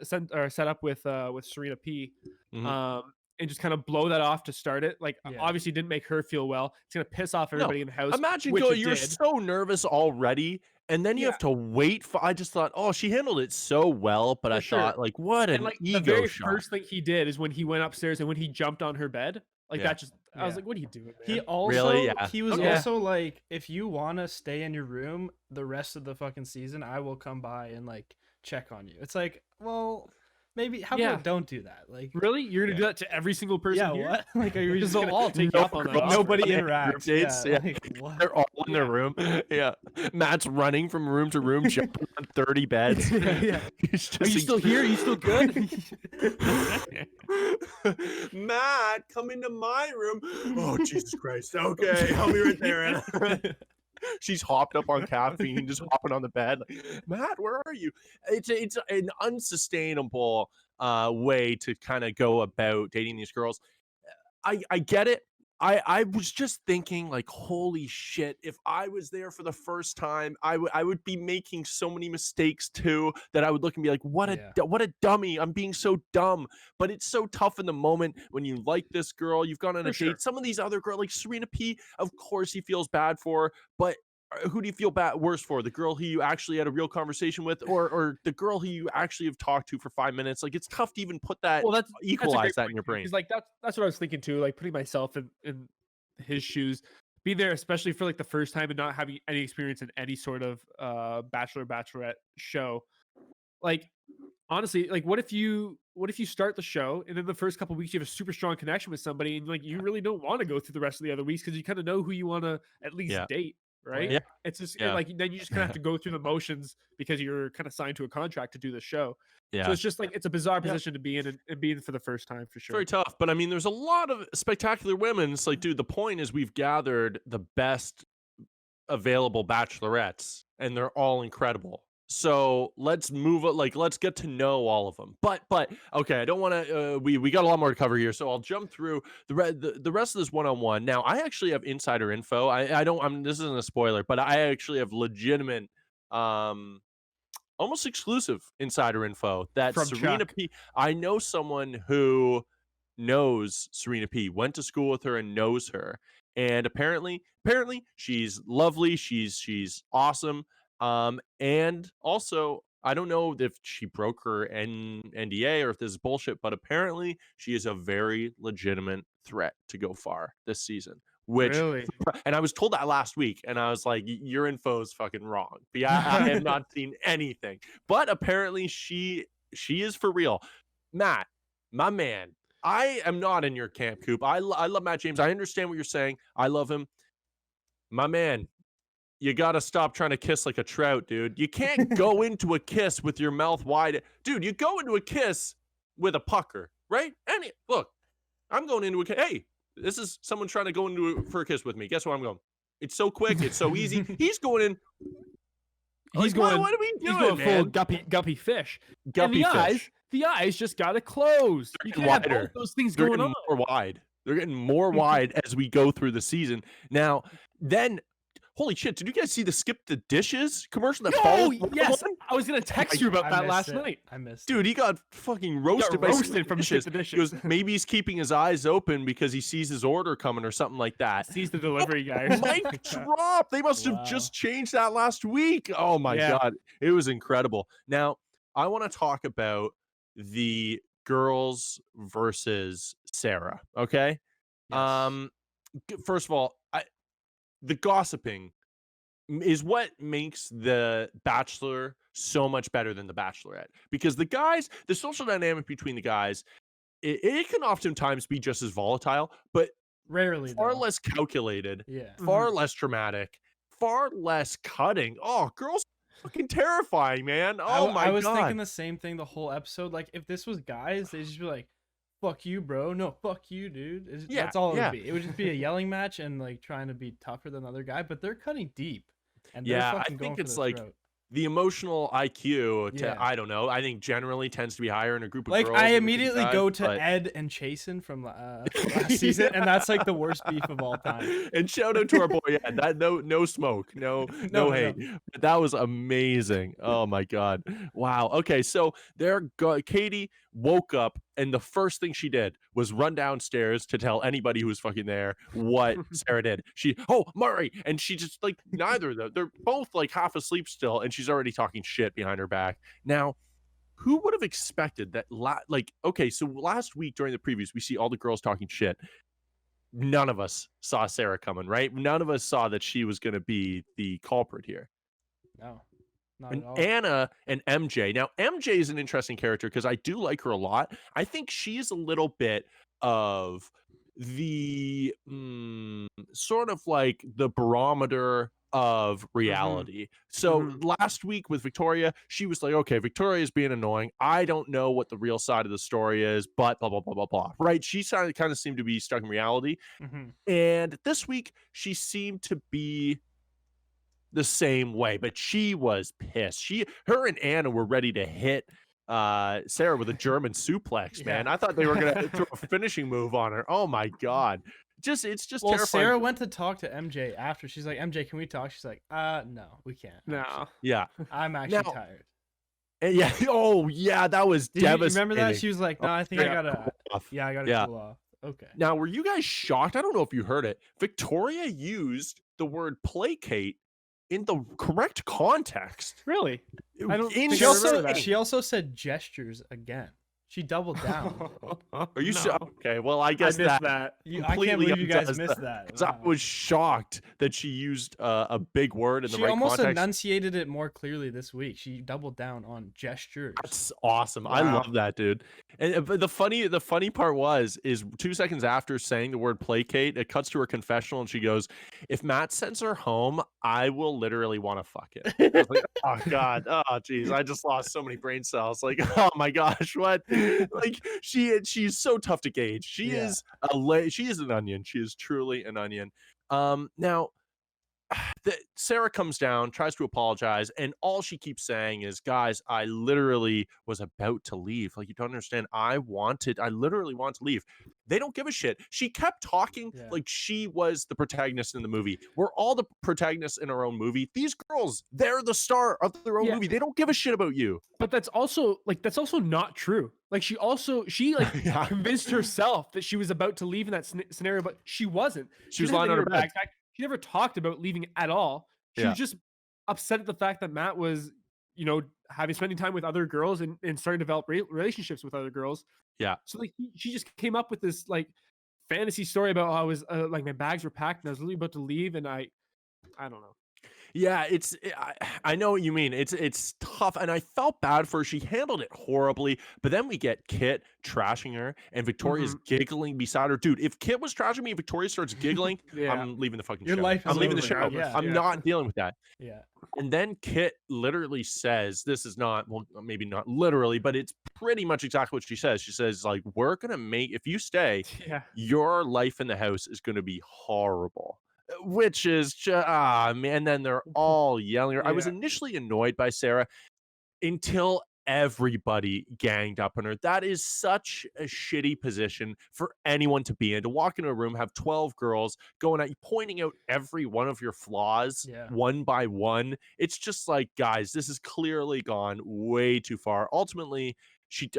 up with Serena P. And just kind of blow that off to start it. Like, obviously didn't make her feel well. It's going to piss off everybody in the house. Imagine you're so nervous already, and then you have to wait for, I just thought, oh, she handled it so well, but I thought, like, what an ego the very shot. first thing he did is when he went upstairs and when he jumped on her bed, like that just, I was like, what are you doing, man? He also, he was also like, if you want to stay in your room the rest of the fucking season, I will come by and like check on you. It's like, well, maybe how about don't do that? Like, really, you're gonna do that to every single person? Yeah, what? Like, are you just they'll all take you up on that? Nobody interacts. Like, they're all in their room. Yeah, Matt's running from room to room, jumping on 30 beds. Are you still here? Are you still good? Matt, come into my room. Oh, Jesus Christ. Okay, I'll be right there, Anna. She's hopped up on caffeine, just hopping on the bed. Like, Matt, where are you? It's an unsustainable way to kind of go about dating these girls. I get it. I was just thinking, like, holy shit, if I was there for the first time, I would be making so many mistakes too, that I would look and be like, what a dummy. I'm being so dumb. But it's so tough in the moment when you like this girl, you've gone on a date. Some of these other girls, like Serena P, of course he feels bad for, but who do you feel worse for? The girl who you actually had a real conversation with, or the girl who you actually have talked to for 5 minutes? Like, it's tough to even put that, equalize that in your brain. Because like that's what I was thinking too. Like, putting myself in his shoes, being there, especially for like the first time and not having any experience in any sort of bachelorette show. Like, honestly, like, what if you start the show and then the first couple of weeks you have a super strong connection with somebody, and like you really don't want to go through the rest of the other weeks because you kind of know who you want to at least date. Right? Yeah. It's just like, then you just kind of have to go through the motions because you're kind of signed to a contract to do the show. Yeah. So it's just like, it's a bizarre position to be in, and be in for the first time, for sure. Very tough. But I mean, there's a lot of spectacular women. It's like, dude, the point is we've gathered the best available bachelorettes and they're all incredible. So let's move it. Like, let's get to know all of them. But okay, I don't want to. We got a lot more to cover here, so I'll jump through the rest of this one-on-one. Now, I actually have insider info. I don't. This isn't a spoiler, but I actually have legitimate, almost exclusive insider info that From Serena Chuck. P. I know someone who knows Serena P. Went to school with her and knows her, and apparently she's lovely. She's awesome. And also, I don't know if she broke her NDA or if this is bullshit, but apparently she is a very legitimate threat to go far this season. Which, Really? and I was told that last week, and I was like, your info is fucking wrong. But I have not seen anything. But apparently she is for real. Matt, my man, I am not in your camp, Coop. I love Matt James. I understand what you're saying. I love him. My man, you got to stop trying to kiss like a trout, dude. You can't go into a kiss with your mouth wide. Dude, you go into a kiss with a pucker, right? Look, I'm going into a kiss. Hey, this is someone trying to go into for a kiss with me. Guess where I'm going? It's so quick. It's so easy. He's going in. He's Like, going. What are we He's doing, going full man? guppy fish. Guppy and fish. The eyes just gotta close. You They're can't have wider. both those things They're going getting on. more wide. They're getting more wide as we go through the season. Now, then, holy shit! Did you guys see the skip the dishes commercial that Oh followed? yes, I was gonna text you about I that missed last it. night. I missed Dude, he got fucking roasted by roasted from dishes. Skip the He goes, Dishes. maybe he's keeping his eyes open because he sees his order coming or something like that. Sees the delivery guy. or something Mic like that. drop. They must have Wow. just changed that last week. Oh my Yeah. god, it was incredible. Now, I want to talk about the girls versus Sarah. Okay. Yes. First of all, the gossiping is what makes the Bachelor so much better than the Bachelorette, because the guys, the social dynamic between the guys, it can oftentimes be just as volatile, but Rarely, far though. less calculated, Yeah. far less dramatic, far less cutting. Oh, girls fucking terrifying, man. Oh my I was god. thinking the same thing the whole episode. Like, if this was guys, they'd just be like, fuck you, bro. No, fuck you, dude. Yeah, That's all it yeah. would be. It would just be a yelling match and, like, trying to be tougher than the other guy, but they're cutting deep. And they're Yeah, I fucking going think for it's the like throat. the emotional IQ to, Yeah. I don't know, I think generally tends to be higher in a group of Like, girls. I than a group of immediately guys, go to but- Ed and Chasen from last season, and that's like the worst beef of all time. And shout out to our boy, yeah, that no smoke, no No, hate. But that was amazing. Oh my god. Wow. Okay, so Katie woke up and the first thing she did was run downstairs to tell anybody who was fucking there what Sarah did. Murray, and she just like neither of them. They're both like half asleep still, and she's already talking shit behind her back. Now, who would have expected that? Okay, so last week during the previews, we see all the girls talking shit. None of us saw Sarah coming, right? None of us saw that she was going to be the culprit here. No, not And at all. Anna and MJ. Now, MJ is an interesting character because I do like her a lot. I think she's a little bit of the sort of like the barometer of reality. So last week with Victoria, she was like, okay, Victoria is being annoying. I don't know what the real side of the story is, but blah, blah, blah, blah, blah. Right? She kind of seemed to be stuck in reality. Mhm. And this week, she seemed to be the same way, but she was pissed. Her and Anna were ready to hit Sarah with a German suplex, man. Yeah. I thought they were gonna throw a finishing move on her. Oh my god. It's just Well, terrifying. Sarah went to talk to MJ after. She's like, MJ, can we talk? She's like, no, we can't. No. Yeah. I'm actually Now- tired. And yeah. Oh yeah, that was Did you devastating. remember that? She was like, no, I think I yeah, gotta. cool off. Yeah, I gotta Yeah. cool off. Okay. Now, were you guys shocked? I don't know if you heard it. Victoria used the word placate in the correct context. Really? I don't think She I also remember that. she also said gestures again. She doubled down. Are you No. so okay? Well, I I guess missed that that. I can't completely believe you guys undoes missed that. because I Wow. was shocked that she used a big word in the She right almost context. enunciated it more clearly this week. She doubled down on gestures. That's awesome. I Wow. love that, dude. And but the funny part is 2 seconds after saying the word placate, it cuts to her confessional, and she goes, "If Matt sends her home, I will literally want to fuck it." I was like, oh god, oh jeez, I just lost so many brain cells. Like, oh my gosh, what? Like she's so tough to gauge. She Yeah. is she is an onion. She is truly an onion. Now, Sarah comes down, tries to apologize, and all she keeps saying is, guys, I literally was about to leave. Like, you don't understand. I literally want to leave. They don't give a shit. She kept talking like she was the protagonist in the movie. We're all the protagonists in our own movie. These girls, they're the star of their own movie. They don't give a shit about you. But that's also not true. Like she convinced herself that she was about to leave in that scenario, but she wasn't. She was lying on her bed. She never talked about leaving at all. She was just upset at the fact that Matt was, spending time with other girls and starting to develop relationships with other girls. Yeah. So like she just came up with this like fantasy story about how I was like my bags were packed and I was literally about to leave, and I don't know. Yeah, I know what you mean. It's tough, and I felt bad for her. She handled it horribly, but then we get Kit trashing her, and Victoria's giggling beside her. Dude, if Kit was trashing me and Victoria starts giggling, I'm leaving the fucking show. I'm leaving the show. I'm not dealing with that. Yeah. And then Kit literally says, this is not, well, maybe not literally, but it's pretty much exactly what she says. She says, like, we're going to make, if you stay, your life in the house is going to be horrible. Which is just, man, then they're all yelling. I was initially annoyed by Sarah until everybody ganged up on her. That is such a shitty position for anyone to be in, to walk into a room, have 12 girls going at you, pointing out every one of your flaws one by one. It's just like, guys, this has clearly gone way too far. Ultimately, she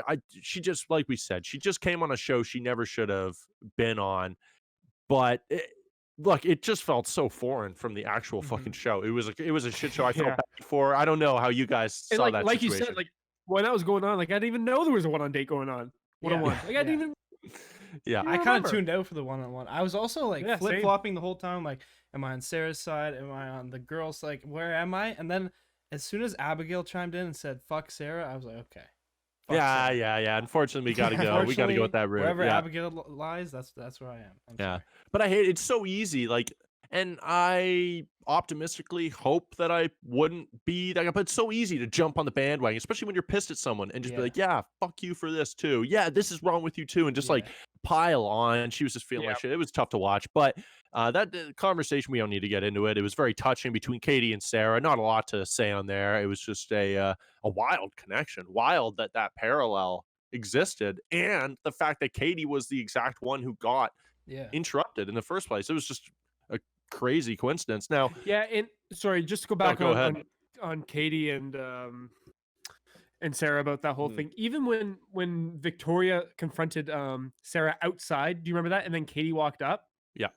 just, like we said, she just came on a show she never should have been on. But look, it just felt so foreign from the actual fucking show. It was a shit show. I felt bad for. I don't know how you guys saw that like situation. You said, like when that was going on, like I didn't even know there was a one-on date going on. One-on-one. Like I didn't even. Yeah, I kind of tuned out for the one-on-one. I was also like flip-flopping the whole time. Like, am I on Sarah's side? Am I on the girls? Like, where am I? And then as soon as Abigail chimed in and said "fuck Sarah," I was like, okay. Yeah. Unfortunately, we gotta go. We gotta go with that route. Wherever Abigail lies, that's where I am. Sorry. But I hate it's so easy. Like, and I optimistically hope that I wouldn't be that guy. But it's so easy to jump on the bandwagon, especially when you're pissed at someone and just be like, "Yeah, fuck you for this too. Yeah, this is wrong with you too," and just like pile on. She was just feeling like shit. It was tough to watch, but that conversation, we don't need to get into it. It was very touching between Katie and Sarah. Not a lot to say on there. It was just a wild connection. Wild that parallel existed, and the fact that Katie was the exact one who got interrupted in the first place. It was just a crazy coincidence. Now, and sorry, just to go back on Katie and Sarah about that whole thing. Even when Victoria confronted Sarah outside, do you remember that? And then Katie walked up. Yeah.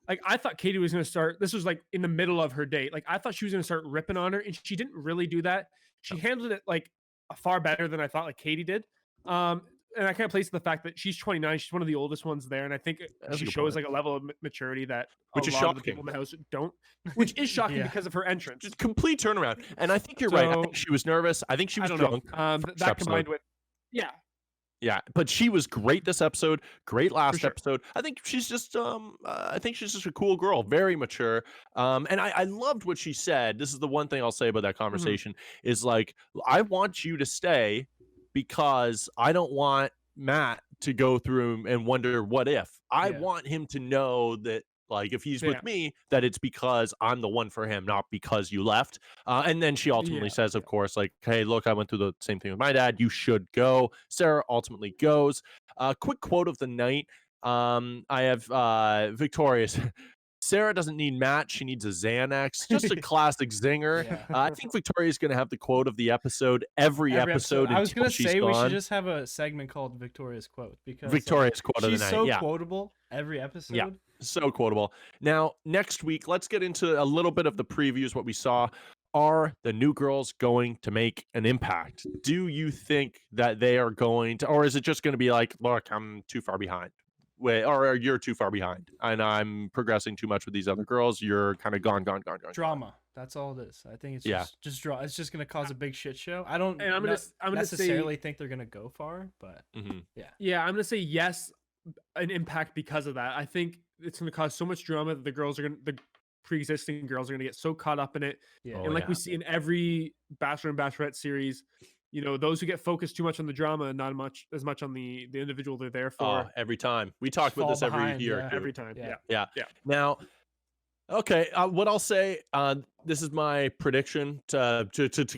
Like I thought Katie was going to start. This was like in the middle of her date. Like I thought she was going to start ripping on her, and she didn't really do that. She handled it like far better than I thought like Katie did. And I can't place the fact that she's 29. She's one of the oldest ones there, and I think she shows like a level of maturity that a lot of the people in the house don't. Which is shocking because of her entrance. Just complete turnaround. And I think you're right. I think she was nervous. I think she was drunk. That combined with Yeah, but she was great this episode. Great last episode. I think she's just a cool girl, very mature. And I loved what she said. This is the one thing I'll say about that conversation is like, I want you to stay because I don't want Matt to go through and wonder what if. I want him to know that, like, if he's with me, that it's because I'm the one for him, not because you left. And then she ultimately says, of course, like, hey, look, I went through the same thing with my dad. You should go. Sarah ultimately goes. Quick quote of the night. I have Victoria's. Sarah doesn't need Matt. She needs a Xanax. Just a classic zinger. I think Victoria's going to have the quote of the episode every episode. I was going to say we should just have a segment called Victoria's Quote because Victoria's Quote of the night. She's so quotable every episode. Yeah, so quotable. Now, next week, let's get into a little bit of the previews, what we saw. Are the new girls going to make an impact? Do you think that they are going to, or is it just going to be like, look, I'm too far behind? Or you're too far behind and I'm progressing too much with these other girls. You're kind of gone. Drama. That's all it is. I think it's just draw. It's just going to cause a big shit show. I don't necessarily think they're going to go far, but I'm going to say yes, an impact because of that. I think it's going to cause so much drama that the pre-existing girls are going to get so caught up in it. We see in every Bachelor and Bachelorette series, you know, those who get focused too much on the drama and not as much on the individual they're there for. Every time. We talk about this every year. Every time. Yeah. Now, Okay, what I'll say, this is my prediction to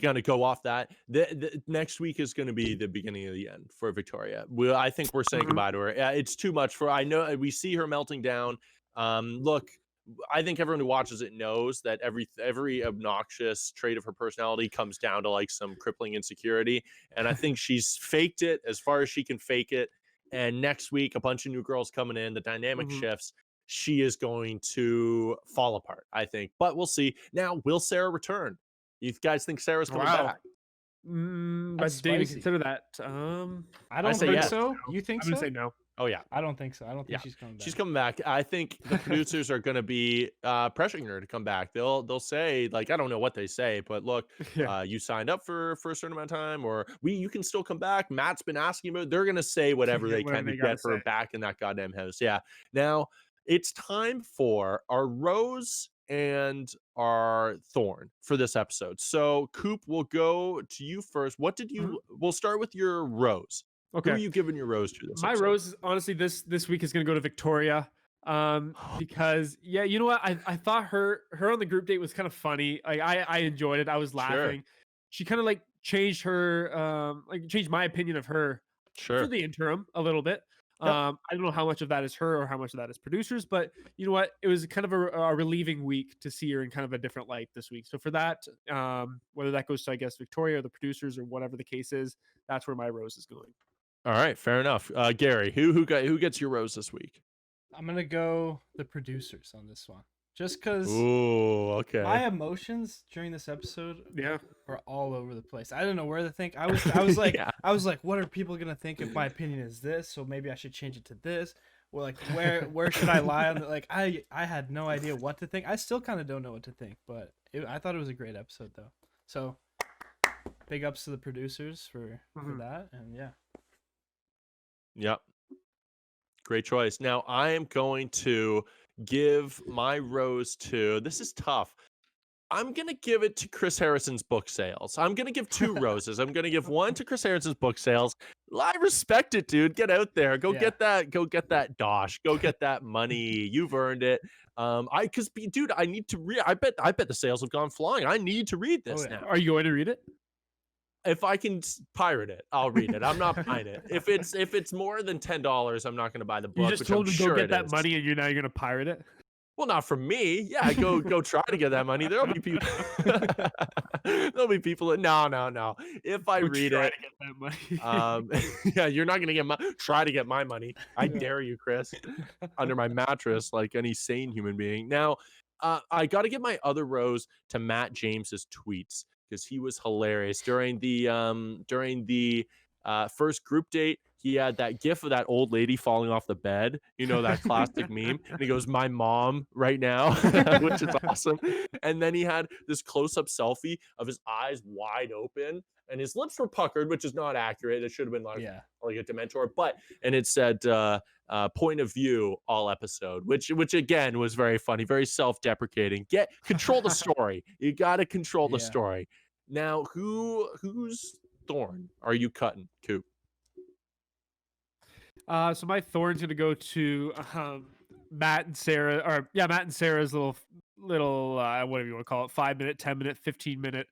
kind of go off that. The next week is going to be the beginning of the end for Victoria. I think we're saying goodbye to her. It's too much for. I know we see her melting down. Look, I think everyone who watches it knows that every obnoxious trait of her personality comes down to like some crippling insecurity, and I think she's faked it as far as she can fake it. And next week, a bunch of new girls coming in, the dynamic shifts. She is going to fall apart, I think. But we'll see. Now, will Sarah return? You guys think Sarah's coming back? That's But David, spicy. consider that. I don't say think yes. so. You think I'm gonna so? say no. Oh yeah, I don't think so. I don't think Yeah. she's coming back. she's coming back. I think the producers are going to be pressuring her to come back. They'll say like, I don't know what they say, but look, Yeah. you signed up for a certain amount of time, or you can still come back. Matt's been asking about. They're going to say whatever they Whatever can to they gotta get her say. back in that goddamn house. Yeah. Now it's time for our Rose and our Thorn for this episode. So Coop, we'll go to you first. What did you? We'll start with your Rose. Who are Okay. you giving your Rose to this My episode? rose, honestly, this week is gonna go to Victoria. Because yeah, you know what? I thought her on the group date was kind of funny. Like I enjoyed it. I was laughing. She kind of like changed her like changed my opinion of her for the interim a little bit. I don't know how much of that is her or how much of that is producers, but you know what? It was kind of a relieving week to see her in kind of a different light this week. So for that, whether that goes to I guess Victoria or the producers or whatever the case is, that's where my rose is going. All right, fair enough. Gary, who gets your Rose this week? I'm gonna go the producers on this one, just because Ooh, okay. my emotions during this episode Yeah. were all over the place. I didn't know where to think. I was like, Yeah. I was like, what are people gonna think if my opinion is this? So maybe I should change it to this. Or like, where should I lie on it? Like, I had no idea what to think. I still kind of don't know what to think, but I thought it was a great episode though. So big ups to the producers for that, and yeah. Yep. Great choice. Now I am going to give my Rose to. This is tough. I'm going to give it to Chris Harrison's book sales. I'm going to give 2 roses. I'm going to give one to Chris Harrison's book sales. I respect it, dude. Get out there. Go get that dosh. Go get that money. You've earned it. Dude, I need to read. I bet the sales have gone flying. I need to read this now. Are you going to read it? If I can pirate it, I'll read it. I'm not buying it. If it's more than $10, I'm not going to buy the book. You just which told I'm him to sure go get it that is. money, and you're going to pirate it. Well, not from me. Yeah, go try to get that money. There'll be people. There'll be people that no. If I read try it, to get that money. yeah, you're not gonna try to get my money. I dare you, Chris, under my mattress, like any sane human being. Now, I got to give my other rose to Matt James's tweets because he was hilarious during the first group date. He had that gif of that old lady falling off the bed, you know, that classic meme. And he goes, "My mom right now," which is awesome. And then he had this close-up selfie of his eyes wide open and his lips were puckered, which is not accurate. It should have been like a Dementor, and it said point of view all episode, which again was very funny, very self-deprecating. Control the story. You got to control the story. Now, whose Thorn are you cutting, Coop? So my Thorn's gonna go to Matt and Sarah, Matt and Sarah's little whatever you want to call it, 5-minute, 10-minute, 15-minute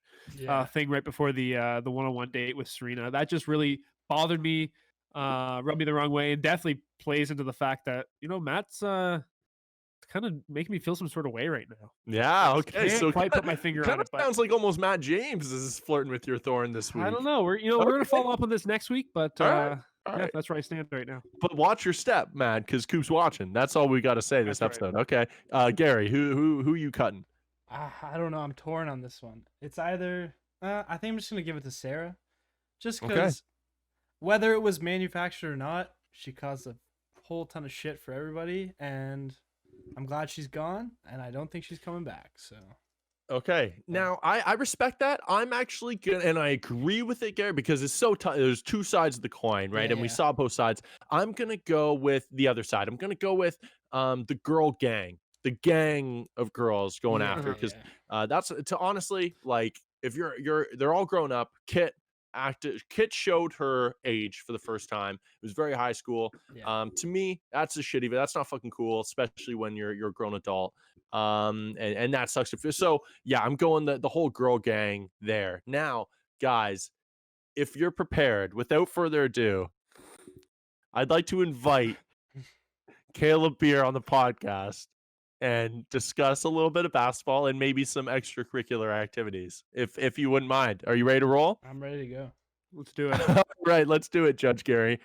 thing right before the one-on-one date with Serena. That just really bothered me, rubbed me the wrong way, and definitely plays into the fact that Matt's kind of making me feel some sort of way right now. Yeah, okay. So quite put my finger on it. But sounds like almost Matt James is flirting with your Thorn this week. I don't know. We're gonna follow up on this next week, but All right. that's where I stand right now. But watch your step, Matt, because Coop's watching. That's all we got to say this episode. Right. Okay, Gary, who you cutting? I don't know. I'm torn on this one. It's either I think I'm just gonna give it to Sarah, just because whether it was manufactured or not, she caused a whole ton of shit for everybody, and I'm glad she's gone, and I don't think she's coming back. So. Okay, now I respect that. I'm actually good, and I agree with it, Gary, because it's so tough. There's 2 sides of the coin, right? And we saw both sides. I'm gonna go with the other side. I'm gonna go with the girl gang, the gang of girls going after, because that's to honestly, like, if they're all grown up. Kit showed her age for the first time. It was very high school. To me, that's a shitty. That's not fucking cool, especially when you're a grown adult. And that sucks. So yeah, I'm going the whole girl gang there. Now, guys, if you're prepared, without further ado, I'd like to invite Caleb Beer on the podcast and discuss a little bit of basketball and maybe some extracurricular activities. If you wouldn't mind. Are you ready to roll? I'm ready to go. Let's do it. All right, let's do it, Judge Gary.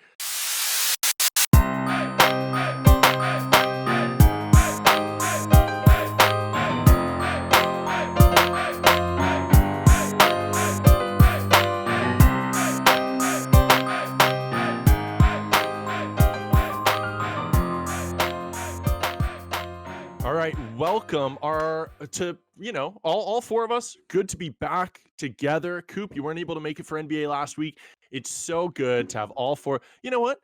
All right, welcome all four of us. Good to be back together. Coop, you weren't able to make it for NBA last week. It's so good to have all four. You know what?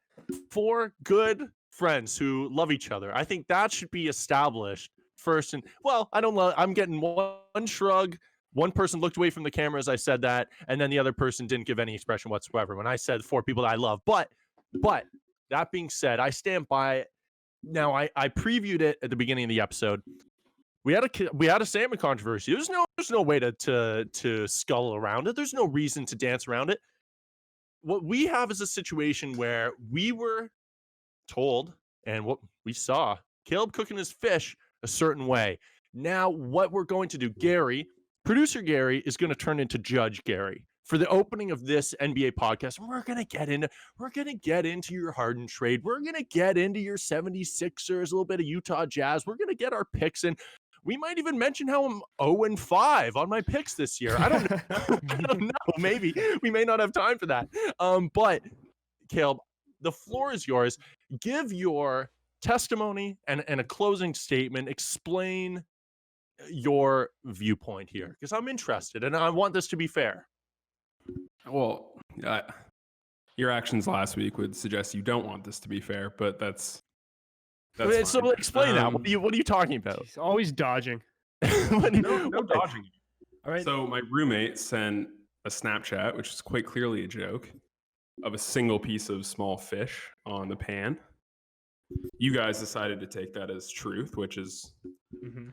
4 good friends who love each other. I think that should be established first. And well, I'm getting one shrug. One person looked away from the camera as I said that, and then the other person didn't give any expression whatsoever when I said 4 people that I love. But that being said, I stand by it. Now, I previewed it at the beginning of the episode. We had a salmon controversy. There's no way to skull around it. There's no reason to dance around it. What we have is a situation where we were told, and what we saw, Caleb cooking his fish a certain way. Now, what we're going to do, producer Gary is going to turn into Judge Gary for the opening of this NBA podcast. And we're going to get into your Harden trade. We're going to get into your 76ers, a little bit of Utah Jazz. We're going to get our picks in. We might even mention how I'm 0-5 on my picks this year. I don't know. I don't know. Maybe we may not have time for that. But Caleb, the floor is yours. Give your testimony and a closing statement. Explain your viewpoint here, because I'm interested and I want this to be fair. Well, your actions last week would suggest you don't want this to be fair, but that's so fine. explain that. What are you talking about? He's always dodging. No dodging. All right. So my roommate sent a Snapchat, which is quite clearly a joke, of a single piece of small fish on the pan. You guys decided to take that as truth, which is,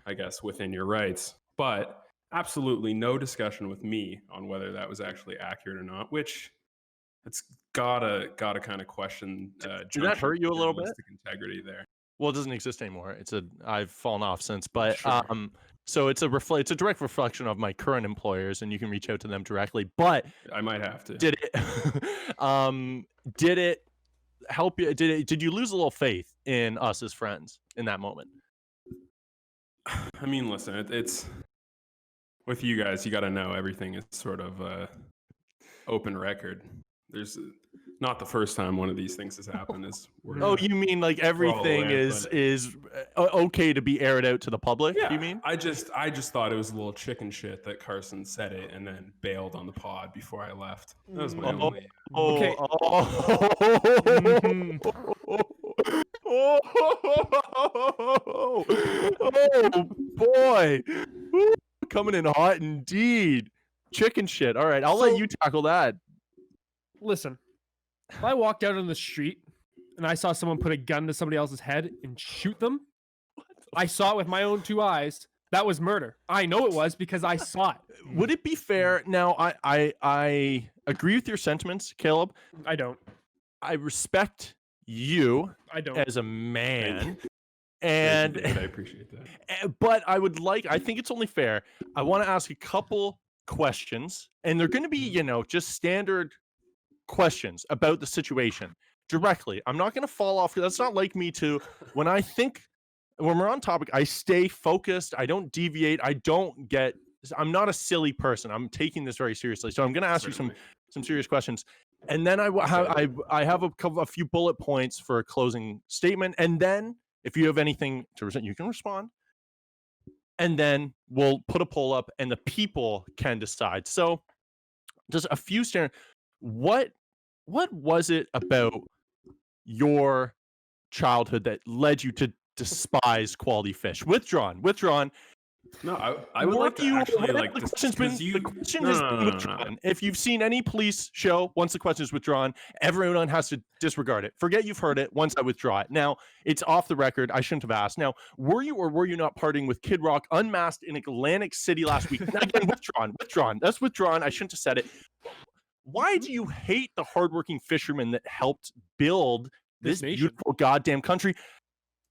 I guess, within your rights. But absolutely no discussion with me on whether that was actually accurate or not, which it's gotta kind of question. Did that hurt you a little bit? Journalistic integrity there. Well, it doesn't exist anymore. I've fallen off since, but Sure. so it's a direct reflection of my current employers, and you can reach out to them directly. But I might have to. did it help you? Did you lose a little faith in us as friends in that moment? I mean, listen, it's with you guys. You got to know everything is sort of open record. There's not the first time one of these things has happened. You mean like everything aware, is okay to be aired out to the public? Yeah, You mean? I just thought it was a little chicken shit that Carson said it and then bailed on the pod before I left. That was my only. Okay. Oh boy. Woo, coming in hot indeed. Chicken shit. All right, I'll let you tackle that. Listen, if I walked out on the street and I saw someone put a gun to somebody else's head and shoot them, I saw it with my own 2 eyes. That was murder. I know it was because I saw it. Would it be fair? Now, I agree with your sentiments, Caleb. I don't. I respect you I don't. as a man. Thank you, And David, I appreciate that. but I think it's only fair. I want to ask a couple questions, and they're going to be, just standard questions about the situation directly. I'm not going to fall off. That's not like me to, when we're on topic, I stay focused. I don't deviate. I'm not a silly person. I'm taking this very seriously. So I'm going to ask you some serious questions. And then I have a few bullet points for a closing statement. And then if you have anything to present, you can respond. And then we'll put a poll up and the people can decide. So just a few standard. What was it about your childhood that led you to despise quality fish? Withdrawn. No, I would like to actually like the just question's been, because you. the question No, has no, been no, no, no. withdrawn. If you've seen any police show, once the question is withdrawn, everyone has to disregard it. Forget you've heard it once I withdraw it. Now, it's off the record. I shouldn't have asked. Now, were you or were you not partying with Kid Rock unmasked in Atlantic City last week? Now, again, withdrawn. That's withdrawn. I shouldn't have said it. Why do you hate the hardworking fishermen that helped build this nation. beautiful goddamn country?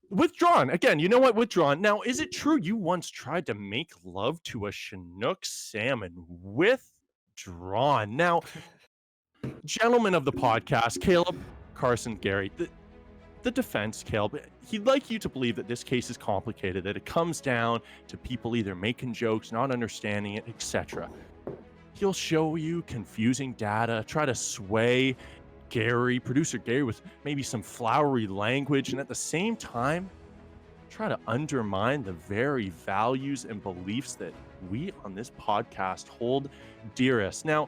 Withdrawn. Again, you know what? Withdrawn. Now, is it true you once tried to make love to a Chinook salmon? Withdrawn. Now, gentlemen of the podcast, Caleb, Carson, Gary, the defense, Caleb, he'd like you to believe that this case is complicated, that it comes down to people either making jokes, not understanding it, etc. He'll show you confusing data, try to sway producer Gary, with maybe some flowery language, and at the same time, try to undermine the very values and beliefs that we on this podcast hold dearest. Now,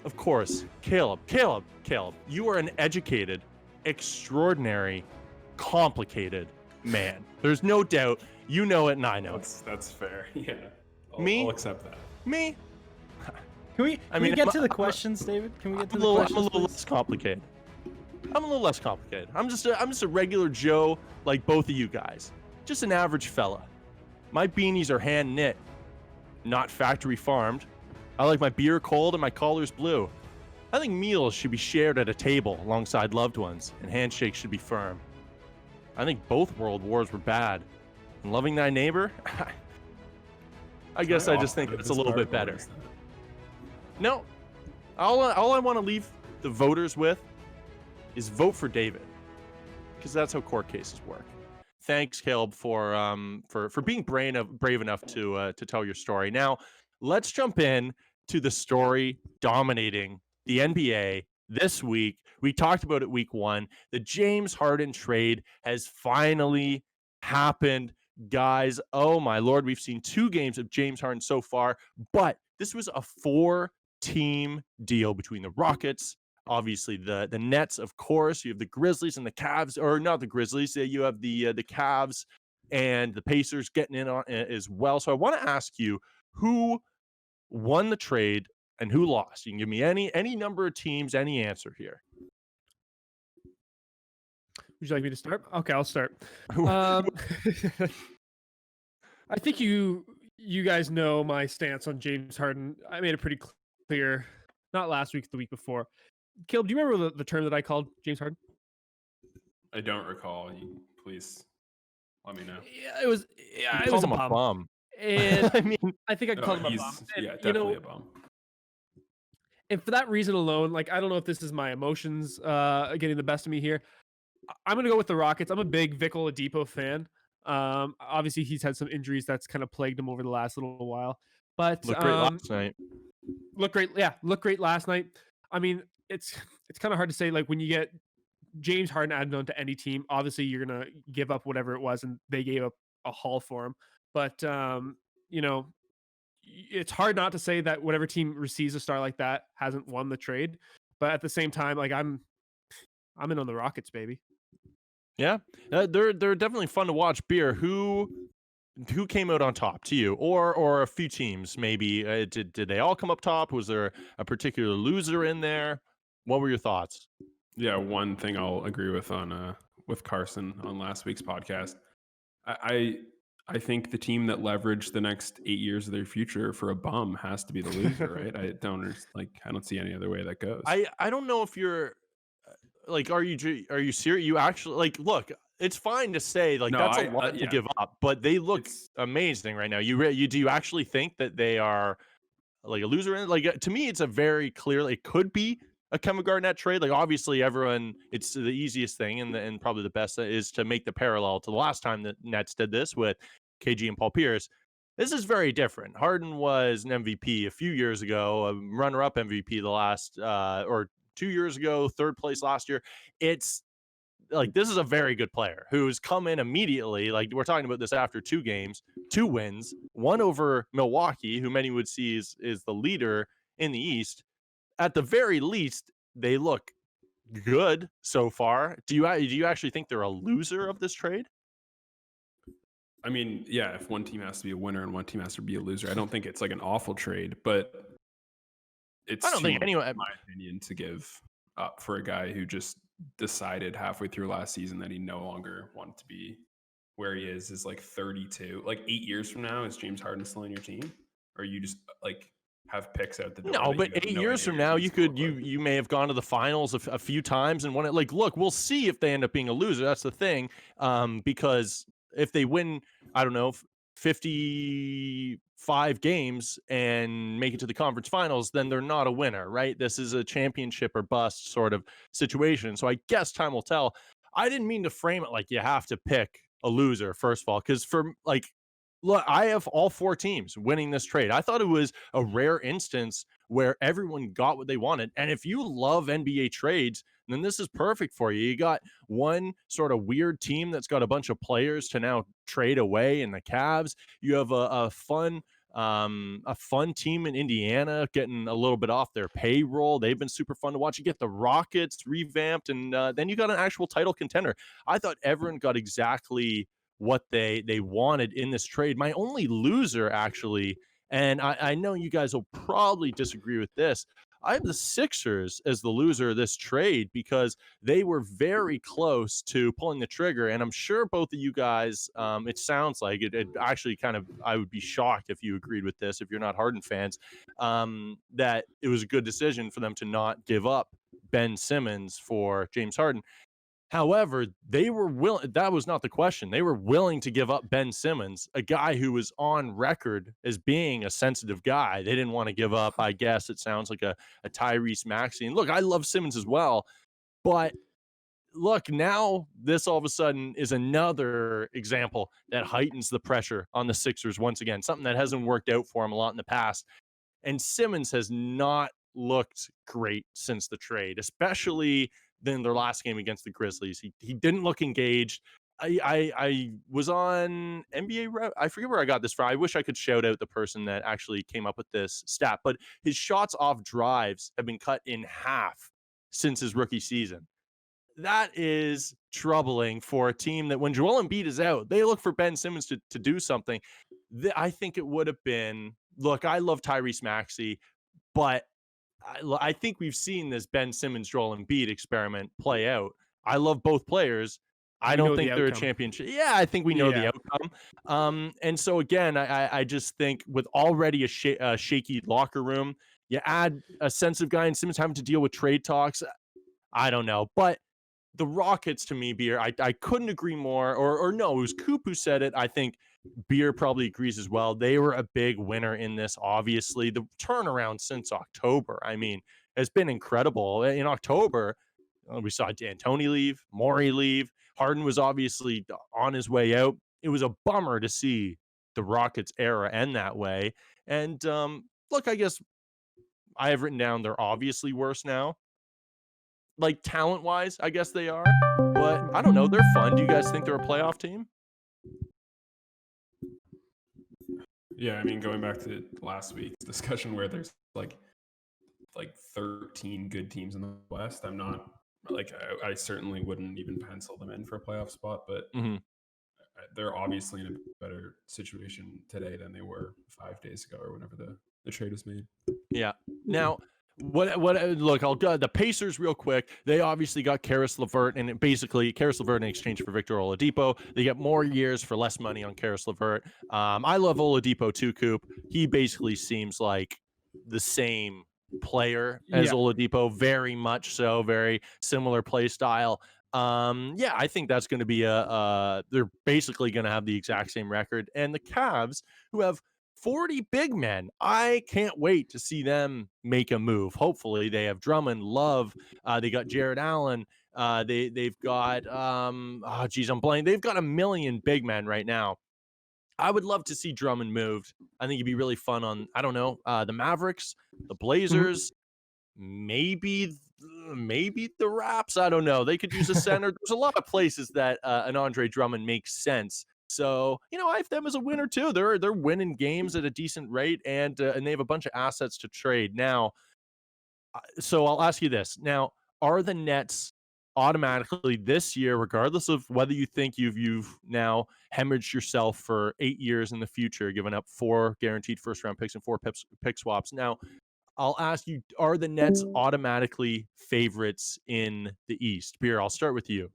of course, Caleb, you are an educated, extraordinary, complicated man. There's no doubt. You know it, and I know it. That's fair. Yeah. Me? I'll accept that. Me? Can we mean, get I'm- to the questions, David? Can we get to I'm the a questions? little please? less complicated. I'm a little less complicated. I'm just a regular Joe like both of you guys. Just an average fella. My beanies are hand knit, not factory farmed. I like my beer cold and my collars blue. I think meals should be shared at a table alongside loved ones, and handshakes should be firm. I think both world wars were bad. And loving thy neighbor, I guess I just think it's a little bit better. No, all I want to leave the voters with is vote for David, because that's how court cases work. Thanks, Caleb, for being brave enough to tell your story. Now, let's jump in to the story dominating the NBA this week. We talked about it week 1. The James Harden trade has finally happened, guys. Oh my Lord, we've seen 2 games of James Harden so far, but this was a 4-team deal between the Rockets, obviously the Nets, of course. You have the Grizzlies and the Cavs, or not the Grizzlies. You have the Cavs and the Pacers getting in on it as well. So I want to ask you, who won the trade and who lost? You can give me any number of teams, any answer here. Would you like me to start? Okay, I'll start. I think you guys know my stance on James Harden. I made it pretty clear, not last week, the week before. Caleb, do you remember the term that I called James Harden? I don't recall. You please let me know. Yeah, it was You a called him a bum. And I mean, I think I No, called him a he's- bum. And, Yeah, you definitely know, a bum. and for that reason alone, like, I don't know if this is my emotions getting the best of me here. I'm gonna go with the Rockets. I'm a big Vic Oladipo fan. Obviously he's had some injuries that's kind of plagued him over the last little while. But looked great last night. looked great last night. I mean, it's kind of hard to say, like, when you get James Harden added on to any team, obviously you're gonna give up whatever it was, and they gave up a haul for him. But you know, it's hard not to say that whatever team receives a star like that hasn't won the trade. But at the same time, like, I'm in on the Rockets, baby. Yeah, they're definitely fun to watch. Beer, who came out on top to you, or a few teams maybe? Did they all come up top? Was there a particular loser in there? What were your thoughts? Yeah, one thing I'll agree with on with Carson on last week's podcast. I think the team that leveraged the next 8 years of their future for a bum has to be the loser, right? I don't see any other way that goes. I don't know if you're like, are you serious? You actually, like, look, it's fine to say, like, No, that's a lot to yeah. give up, but they look It's- amazing right now. Do you actually think that they are like a loser in it? Like, to me, it's a very clear, it could be a Kevin Garnett trade. Like, obviously everyone, it's the easiest thing and probably the best is to make the parallel to the last time that Nets did this with KG and Paul Pierce. This is very different. Harden was an MVP a few years ago, a runner-up MVP the last or 2 years ago, 3rd place last year. It's like, this is a very good player who's come in immediately. Like, we're talking about this after 2 games, 2 wins, one over Milwaukee, who many would see is the leader in the East. At the very least, they look good so far. Do you actually think they're a loser of this trade? I mean, yeah, if one team has to be a winner and one team has to be a loser, I don't think it's like an awful trade, but it's I don't too think much, anyone. in my opinion, to give up for a guy who just decided halfway through last season that he no longer wanted to be where he is like 32. Like 8 years from now, is James Harden still on your team? Or you just like have picks out the door? No, that but you have 8 no years idea from your now, team's you gonna could look like? you may have gone to the finals a few times and won it. Like, look, we'll see if they end up being a loser. That's the thing, because if they win, I don't know, 55 games and make it to the conference finals, then they're not a winner, right? This is a championship or bust sort of situation. So I guess time will tell. I didn't mean to frame it like you have to pick a loser, first of all, because for like, look, I have all 4 teams winning this trade. I thought it was a rare instance where everyone got what they wanted. And if you love NBA trades, then this is perfect for you. You got one sort of weird team that's got a bunch of players to now trade away in the Cavs. You have a fun team in Indiana getting a little bit off their payroll. They've been super fun to watch. You get the Rockets revamped, and then you got an actual title contender. I thought everyone got exactly what they wanted in this trade. My only loser, actually, and I know you guys will probably disagree with this, I have the Sixers as the loser of this trade because they were very close to pulling the trigger. And I'm sure both of you guys, it sounds like it actually kind of, I would be shocked if you agreed with this, if you're not Harden fans, that it was a good decision for them to not give up Ben Simmons for James Harden. However, they were willing. That was not the question. They were willing to give up Ben Simmons, a guy who was on record as being a sensitive guy. They didn't want to give up, I guess it sounds like a Tyrese Maxey. And look, I love Simmons as well. But look, now this all of a sudden is another example that heightens the pressure on the Sixers once again, something that hasn't worked out for him a lot in the past. And Simmons has not looked great since the trade, especially in their last game against the Grizzlies. He didn't look engaged. I was on NBA. I forget where I got this from. I wish I could shout out the person that actually came up with this stat, but his shots off drives have been cut in half since his rookie season. That is troubling for a team that when Joel Embiid is out, they look for Ben Simmons to do something. I think it would have been, look, I love Tyrese Maxey, but I think we've seen this Ben Simmons, Joel Embiid experiment play out. I love both players. I don't think they're a championship. Yeah, I think we know the outcome. And so again, I just think with already a shaky locker room, you add a sensitive guy in Simmons having to deal with trade talks. I don't know, but the Rockets, to me, Beer, I couldn't agree more. Or no, it was Coop who said it. I think Beer probably agrees as well. They were a big winner in this, obviously. The turnaround since October, I mean, has been incredible. In October, we saw D'Antoni leave, Morey leave. Harden was obviously on his way out. It was a bummer to see the Rockets era end that way. And look, I guess I have written down they're obviously worse now. Like talent-wise, I guess they are. But I don't know. They're fun. Do you guys think they're a playoff team? Yeah, I mean, going back to last week's discussion where there's like 13 good teams in the West, I'm not like I certainly wouldn't even pencil them in for a playoff spot, but they're obviously in a better situation today than they were 5 days ago or whenever the trade was made. Yeah. Now, look, I'll go the Pacers real quick. They obviously got Karis LeVert, and basically Karis LeVert in exchange for Victor Oladipo. They get more years for less money on Karis LeVert. I love Oladipo too, Coop. He basically seems like the same player as Oladipo, very much so, very similar play style. Yeah, I think that's going to be they're basically going to have the exact same record. And the Cavs, who have 40 big men. I can't wait to see them make a move. Hopefully they have Drummond, Love. They got Jared Allen. They've got I'm blanking. They've got a million big men right now. I would love to see Drummond moved. I think it'd be really fun on, I don't know, the Mavericks, the Blazers, maybe the Raps. I don't know. They could use a center. There's a lot of places that an Andre Drummond makes sense. So, I have them as a winner too. They're winning games at a decent rate, and they have a bunch of assets to trade. Now, so I'll ask you this. Now, are the Nets automatically this year, regardless of whether you think you've now hemorrhaged yourself for 8 years in the future, giving up 4 guaranteed first round picks and 4 pick swaps. Now, I'll ask you, are the Nets automatically favorites in the East? Beer, I'll start with you.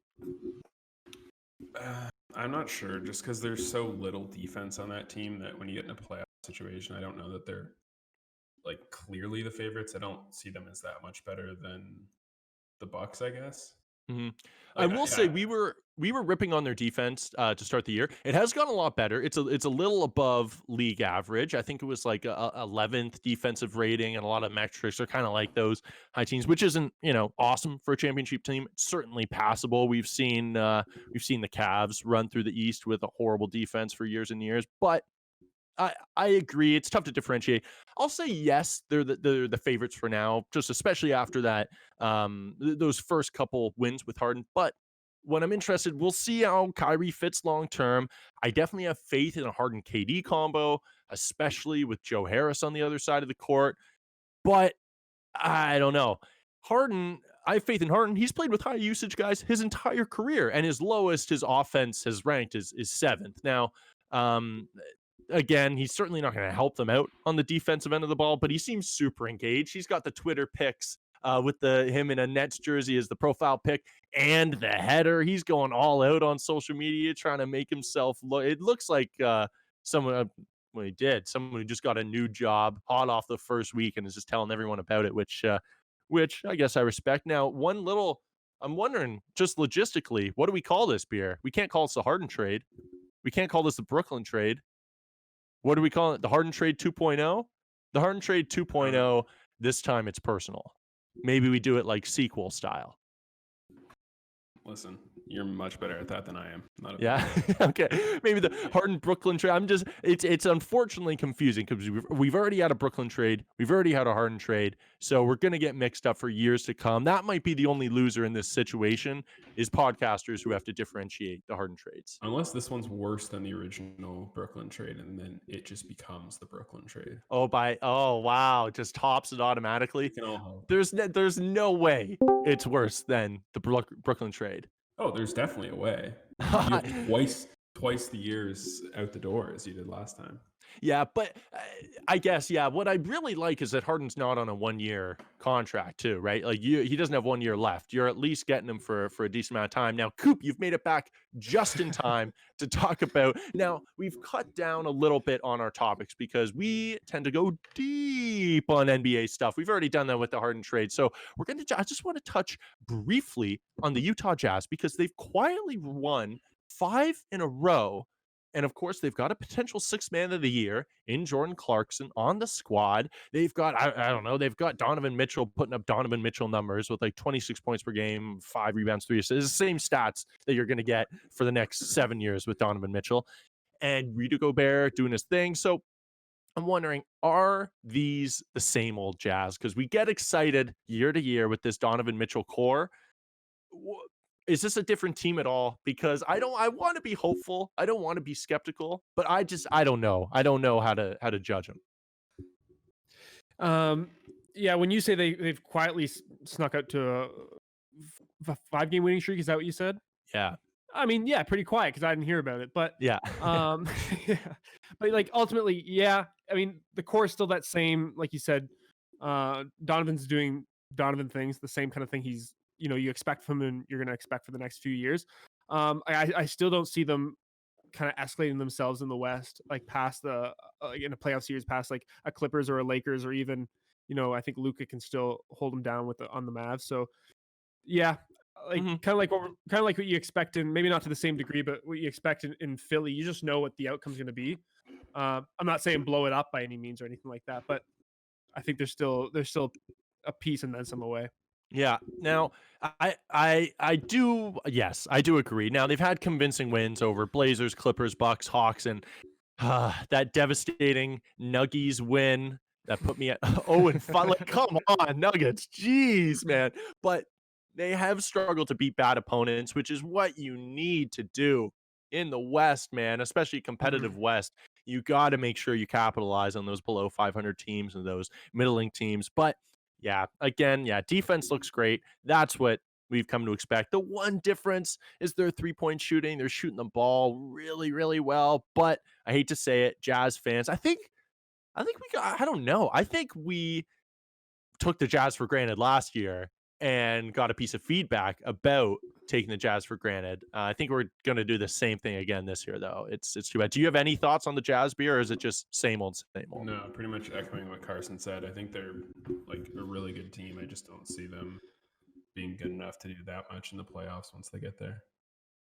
I'm not sure, just because there's so little defense on that team that when you get in a playoff situation, I don't know that they're like clearly the favorites. I don't see them as that much better than the Bucks, I guess. Mm-hmm. I Like, will say we were ripping on their defense to start the year. It has gotten a lot better. It's a little above league average. I think it was like a 11th defensive rating, and a lot of metrics are kind of like those high teams, which isn't awesome for a championship team. It's certainly passable. We've seen the Cavs run through the East with a horrible defense for years and years, but I agree. It's tough to differentiate. I'll say yes, they're the favorites for now, just especially after that those first couple wins with Harden. But when I'm interested, we'll see how Kyrie fits long term. I definitely have faith in a Harden KD combo, especially with Joe Harris on the other side of the court. But I don't know. Harden, I have faith in Harden. He's played with high usage guys his entire career, and his lowest his offense has ranked is 7th. Now, again, he's certainly not going to help them out on the defensive end of the ball, but he seems super engaged. He's got the Twitter pics with him in a Nets jersey as the profile pic and the header. He's going all out on social media trying to make himself look. It looks like someone who just got a new job hot off the first week and is just telling everyone about it, which I guess I respect. Now, I'm wondering, just logistically, what do we call this, Beer? We can't call this the Harden trade. We can't call this the Brooklyn trade. What do we call it? The Harden trade 2.0? The Harden trade 2.0, this time it's personal. Maybe we do it like sequel style. Listen, you're much better at that than I am. Yeah. Okay. Maybe the Harden Brooklyn trade. It's unfortunately confusing because we've already had a Brooklyn trade. We've already had a Harden trade. So we're going to get mixed up for years to come. That might be the only loser in this situation is podcasters who have to differentiate the Harden trades. Unless this one's worse than the original Brooklyn trade, and then it just becomes the Brooklyn trade. Oh wow. It just tops it automatically. There's no way it's worse than the Brooklyn trade. Oh, there's definitely a way. You have twice the years out the door as you did last time. Yeah, but I guess, what I really like is that Harden's not on a 1-year contract too, right? Like he doesn't have 1 year left. You're at least getting him for a decent amount of time. Now, Coop, you've made it back just in time to talk about. Now, we've cut down a little bit on our topics because we tend to go deep on NBA stuff. We've already done that with the Harden trade. So I just want to touch briefly on the Utah Jazz because they've quietly won 5 in a row. And of course, they've got a potential 6th man of the year in Jordan Clarkson on the squad. They've got, I don't know, they've got Donovan Mitchell putting up Donovan Mitchell numbers with like 26 points per game, 5 rebounds, 3 assists. It's the same stats that you're going to get for the next 7 years with Donovan Mitchell. And Rudy Gobert doing his thing. So I'm wondering, are these the same old Jazz? Because we get excited year to year with this Donovan Mitchell core. Is this a different team at all? Because I want to be hopeful. I don't want to be skeptical, but I don't know. I don't know how to judge them. Yeah, when you say they've quietly snuck out to a 5-game winning streak, is that what you said? Yeah. I mean, yeah, pretty quiet because I didn't hear about it. But yeah. Yeah. But like ultimately, yeah. I mean, the core is still that same, like you said. Donovan's doing Donovan things, the same kind of thing you expect from him and you're going to expect for the next few years. I still don't see them kind of escalating themselves in the West, like past the in a playoff series, past like a Clippers or a Lakers, or even I think Luka can still hold them down on the Mavs. So yeah, like kind of like what you expect in, maybe not to the same degree, but what you expect in Philly. You just know what the outcome's going to be. I'm not saying blow it up by any means or anything like that, but I think there's still a piece and then some away. Yeah. Now, I do agree. Now, they've had convincing wins over Blazers, Clippers, Bucks, Hawks, and that devastating Nuggies win that put me at 0-5. Like, come on, Nuggets. Jeez, man. But they have struggled to beat bad opponents, which is what you need to do in the West, man, especially competitive West. You got to make sure you capitalize on those below 500 teams and those middling teams. But yeah, again, defense looks great. That's what we've come to expect. The one difference is their 3-point shooting. They're shooting the ball really, really well. But I hate to say it, Jazz fans, I think I don't know. I think we took the Jazz for granted last year and got a piece of feedback about taking the Jazz for granted. I think we're going to do the same thing again this year, though. It's too bad. Do you have any thoughts on the Jazz beer, or is it just same old, same old? No, pretty much echoing what Carson said. I think they're like a really good team. I just don't see them being good enough to do that much in the playoffs once they get there.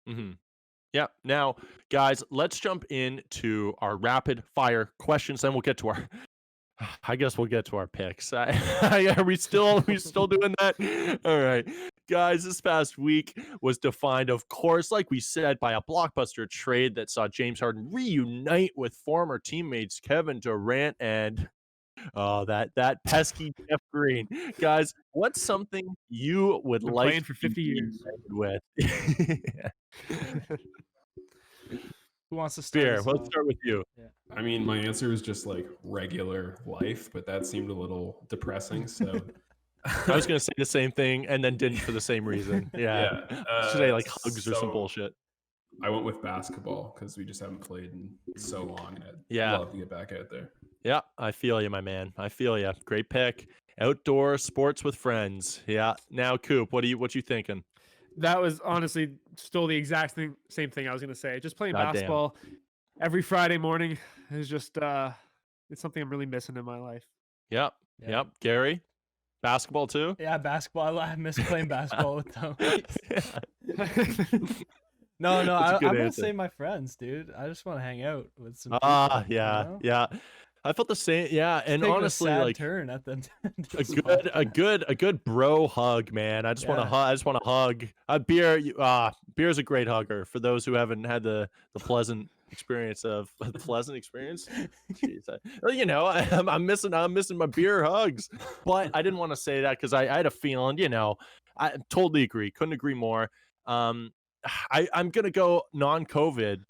Mm-hmm. Yeah. Now, guys, let's jump into our rapid fire questions. Then we'll get to our. I guess we'll get to our picks. Are we still doing that? All right, guys. This past week was defined, of course, like we said, by a blockbuster trade that saw James Harden reunite with former teammates Kevin Durant and that pesky Jeff Green. Guys, what's something you would Been like playing for 50 years. with? Who wants to start? Spear, us let's off? start with you. I mean, my answer was just like regular life, but that seemed a little depressing. So I was gonna say the same thing and then didn't for the same reason. Yeah. Should I like hugs or some so bullshit? I went with basketball because we just haven't played in so long. I'd Yeah. love to get back out there. Yeah, I feel you, my man. I feel you. Great pick. Outdoor sports with friends. Yeah. Now, Coop, what you thinking? That was honestly still the exact same thing I was gonna say. Just playing Goddamn. basketball every Friday morning is just it's something I'm really missing in my life. Yep. Yeah. Yep. Gary, basketball too. Yeah, basketball. I miss playing basketball with them. No, That's a I'm good gonna answer. say my friends, dude. I just want to hang out with some. Ah, people, yeah, you know? yeah. I felt the same. Yeah, and Taking honestly, a sad like turn at the end of a this good bro hug, man. I just want to Yeah. I just want to hug. Beer's a great hugger for those who haven't had the pleasant experience of the pleasant experience. Jeez, I'm missing my beer hugs. But I didn't want to say that because I had a feeling, I totally agree. Couldn't agree more. I'm gonna go non-COVID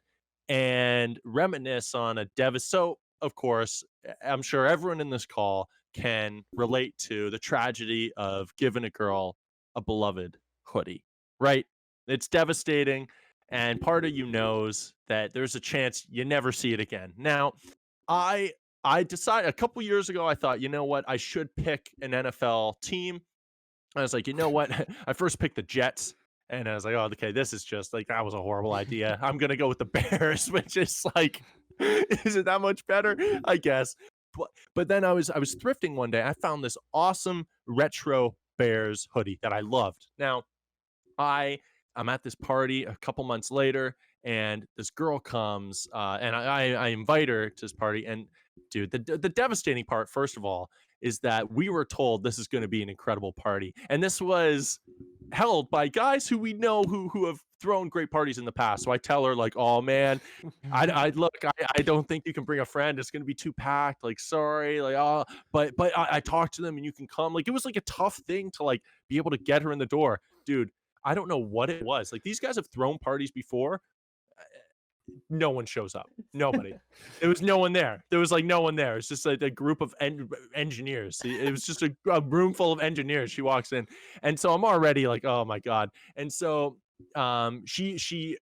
and reminisce on a so of course, I'm sure everyone in this call can relate to the tragedy of giving a girl a beloved hoodie, right? It's devastating, and part of you knows that there's a chance you never see it again. Now, I decided a couple years ago, I thought, you know what, I should pick an NFL team. I was like, you know what, I first picked the Jets. And I was like, oh, okay, this is just like, that was a horrible idea. I'm going to go with the Bears, which is like, is it that much better? I guess. But then I was thrifting one day. I found this awesome retro Bears hoodie that I loved. Now, I'm at this party a couple months later, and this girl comes, and I invite her to this party. And dude, the devastating part, first of all, is that we were told this is going to be an incredible party, and this was held by guys who we know who have thrown great parties in the past. So I tell her like, oh man, I don't think you can bring a friend. It's gonna be too packed. Like, sorry, like, but I talked to them and you can come. Like, it was like a tough thing to like be able to get her in the door, dude. I don't know what it was. Like, these guys have thrown parties before. No one shows up. Nobody. There was no one there. There was like no one there. It's just like a group of engineers. It was just a room full of engineers. She walks in, and so I'm already like, oh my god. And so she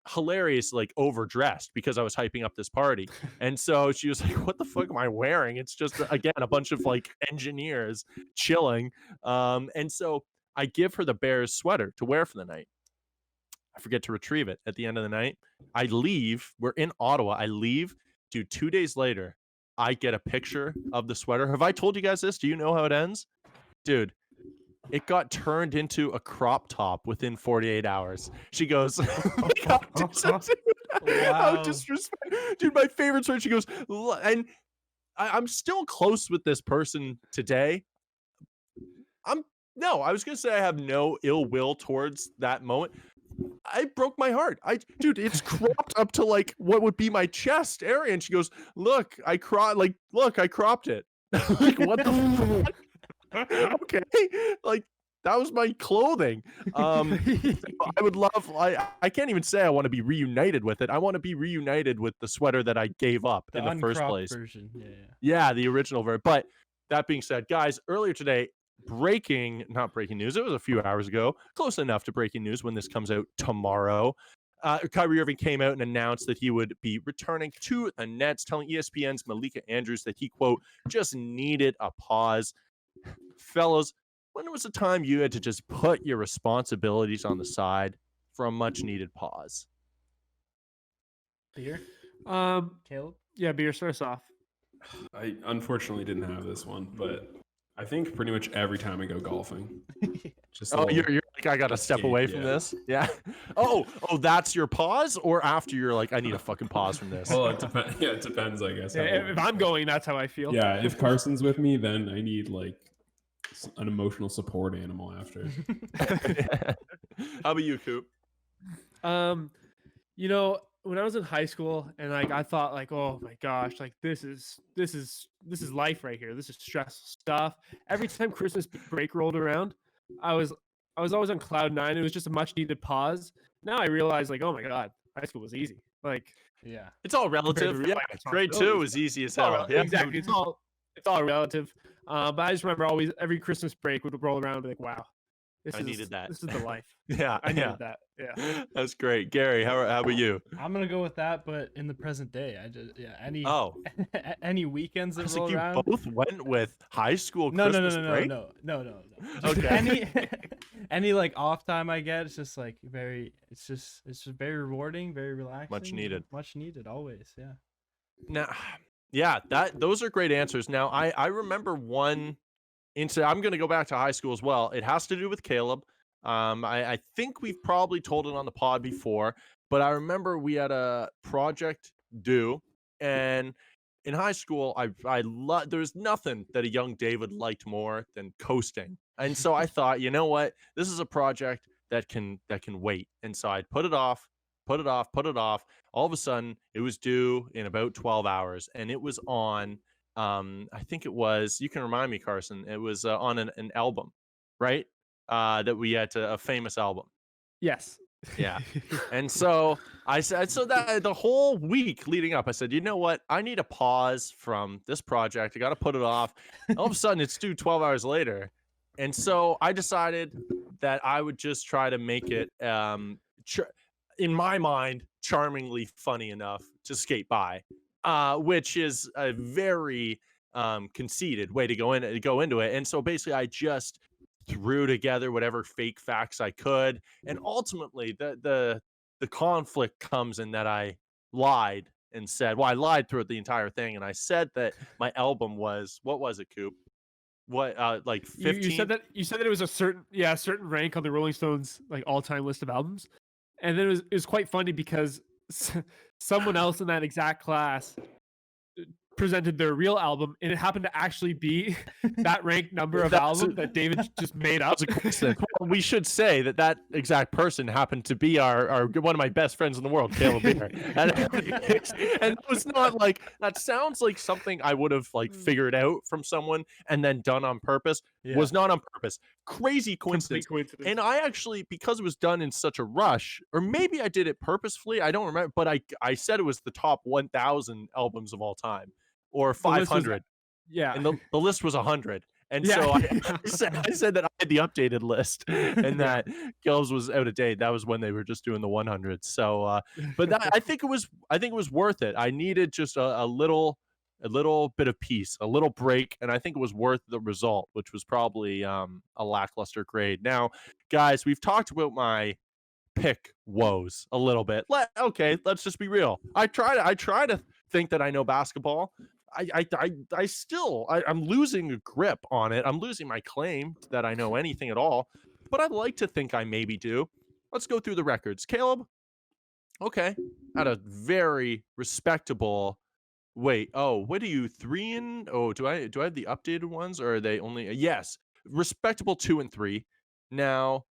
hilarious, like overdressed because I was hyping up this party. And so she was like, what the fuck am I wearing? It's just, again, a bunch of like engineers chilling. And so I give her the Bears sweater to wear for the night. I forget to retrieve it at the end of the night. I leave. We're in Ottawa. I leave. Dude, 2 days later, I get a picture of the sweater. Have I told you guys this? Do you know how it ends? Dude, it got turned into a crop top within 48 hours. She goes, like, how disrespectful. Dude, my favorite sweater. She goes, and I'm still close with this person today. No, I was going to say I have no ill will towards that moment. I broke my heart. Dude, it's cropped up to like what would be my chest area. And she goes, look, I cropped it. Like, what the fuck? Okay. Like, that was my clothing. I would love, I can't even say I want to be reunited with it. I want to be reunited with the sweater that I gave up in the first uncropped place. version. Yeah. Yeah, the original version. But that being said, guys, earlier today, not breaking news. It was a few hours ago, close enough to breaking news when this comes out tomorrow. Kyrie Irving came out and announced that he would be returning to the Nets, telling ESPN's Malika Andrews that he, quote, just needed a pause. Fellas, when was the time you had to just put your responsibilities on the side for a much needed pause? Beer, Caleb. Yeah, beer, start us off. I unfortunately didn't have this one, but I think pretty much every time I go golfing. Just a Oh, little- you're like, I gotta step escape, away from yeah. this. Yeah. Oh, that's your pause, or after you're like, I need a fucking pause from this. Well, it depends. Yeah, it depends, I guess. Yeah, if I'm going, that's how I feel. Yeah, if Carson's with me, then I need like an emotional support animal after. How about you, Coop? You know, when I was in high school and like I thought like, oh my gosh, like this is life right here. This is stressful stuff. Every time Christmas break rolled around, I was always on cloud nine. It was just a much needed pause. Now I realize like, oh my god, high school was easy. Like Yeah. It's all relative. real Yeah, life grade 2 responsibilities. is easy as it's all hell. rel- Yeah. exactly. It's all relative. But I just remember always every Christmas break would roll around and be like, wow, I needed that. This is the life. Yeah, I needed yeah. that. Yeah. That's great. Gary, how about you? I'm gonna go with that, but in the present day, any Oh, any weekends I that was roll like, you around. both went with high school No, Christmas break? no. Okay. Just any like off time I get, it's just like it's just very rewarding, very relaxing. needed. Much needed, always. Yeah. Now, yeah, those are great answers. Now, I remember one incident. I'm going to go back to high school as well. It has to do with Caleb. I think we've probably told it on the pod before, but I remember we had a project due, and in high school, there's nothing that a young David liked more than coasting, and so I thought, you know what, this is a project that can wait, and so I put it off. All of a sudden, it was due in about 12 hours, and it was on. I think it was. You can remind me, Carson. It was on an album, right? That we had a famous album. Yes. Yeah. And so I said, so that the whole week leading up, I said, you know what? I need a pause from this project. I got to put it off. All of a sudden, it's due 12 hours later. And so I decided that I would just try to make it, in my mind, charmingly funny enough to skate by, which is a very conceited way to go into it. And so basically, I just threw together whatever fake facts I could, and ultimately the conflict comes in that I lied and said, well, I lied throughout the entire thing, and I said that my album was, what was it, Coop? What like 15? You said that it was a certain rank on the Rolling Stones like all-time list of albums, and then it was quite funny because someone else in that exact class presented their real album, and it happened to actually be that ranked number of album that David just made up. Well, we should say that exact person happened to be our one of my best friends in the world, Caleb Beer. And it was not like, that sounds like something I would have like figured out from someone and then done on purpose. Yeah. Was not on purpose. Crazy coincidence. Complete coincidence. And I actually, because it was done in such a rush, or maybe I did it purposefully, I don't remember, but I said it was the top 1,000 albums of all time, or The list was- 500. Yeah. And the list was 100. And Yeah. so I said that I had the updated list, and that Gills was out of date. That was when they were just doing the 100. So, but I think it was worth it. I needed just a little bit of peace, a little break, and I think it was worth the result, which was probably a lackluster grade. Now, guys, we've talked about my pick woes a little bit. Let's just be real. I try to think that I know basketball. I'm losing a grip on it. I'm losing my claim that I know anything at all, but I'd like to think I maybe do. Let's go through the records. Caleb, okay, had a very respectable. Wait, what are you 3 and? Oh, do I have the updated ones, or are they only? Yes, respectable 2 and 3. Now,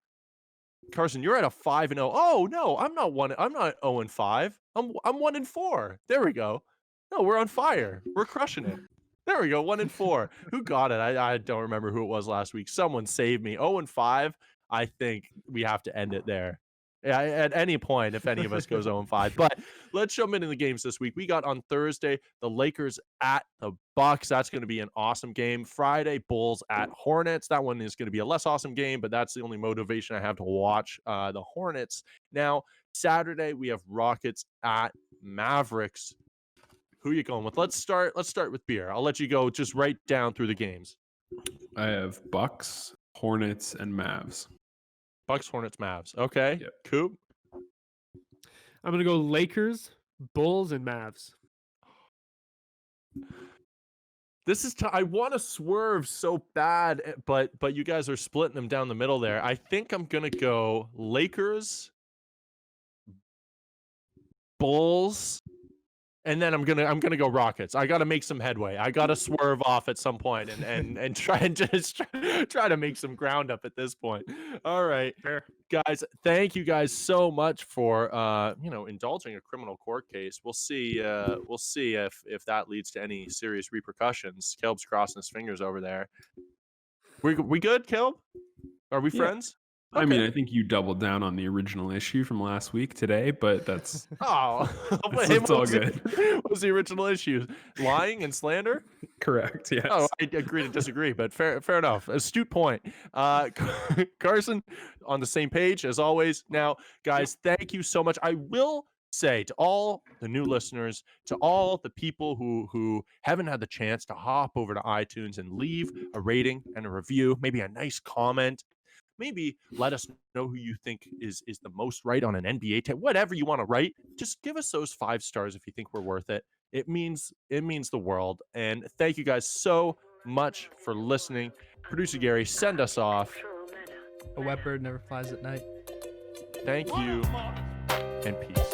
Carson, you're at a 5 and 0. Oh no, I'm not 0 and 5. I'm 1 and 4. There we go. No, we're on fire. We're crushing it. There we go. 1 and 4. Who got it? I don't remember who it was last week. Someone saved me. 0 and 5. I think we have to end it there. Yeah, at any point, if any of us goes 0-5. But let's jump into the games this week. We got on Thursday the Lakers at the Bucks. That's going to be an awesome game. Friday, Bulls at Hornets. That one is going to be a less awesome game, but that's the only motivation I have to watch the Hornets. Now, Saturday, we have Rockets at Mavericks. Who are you going with? Let's start with beer. I'll let you go just right down through the games. I have Bucks, Hornets, and Mavs. Bucks, Hornets, Mavs. Okay. Yep. Coop. I'm gonna go Lakers, Bulls, and Mavs. This is I want to swerve so bad, but you guys are splitting them down the middle there. I think I'm gonna go Lakers, Bulls, and then I'm gonna go Rockets. I gotta make some headway. I gotta swerve off at some point and try and just try to make some ground up at this point. All right, guys. Thank you guys so much for indulging a criminal court case. We'll see if that leads to any serious repercussions. Kelb's crossing his fingers over there. We good, Kelb? Are we friends? I mean, I think you doubled down on the original issue from last week today, but that's it's all good. What was the original issue? Lying and slander? Correct. Yes. Oh, I agree to disagree, but fair enough. Astute point. Carson, on the same page as always. Now, guys, thank you so much. I will say to all the new listeners, to all the people who haven't had the chance to hop over to iTunes and leave a rating and a review, maybe a nice comment. Maybe let us know who you think is the most right on an NBA tip. Whatever you want to write, just give us those 5 stars if you think we're worth it. It means the world. And thank you guys so much for listening. Producer Gary, send us off. A wet bird never flies at night. Thank you and peace.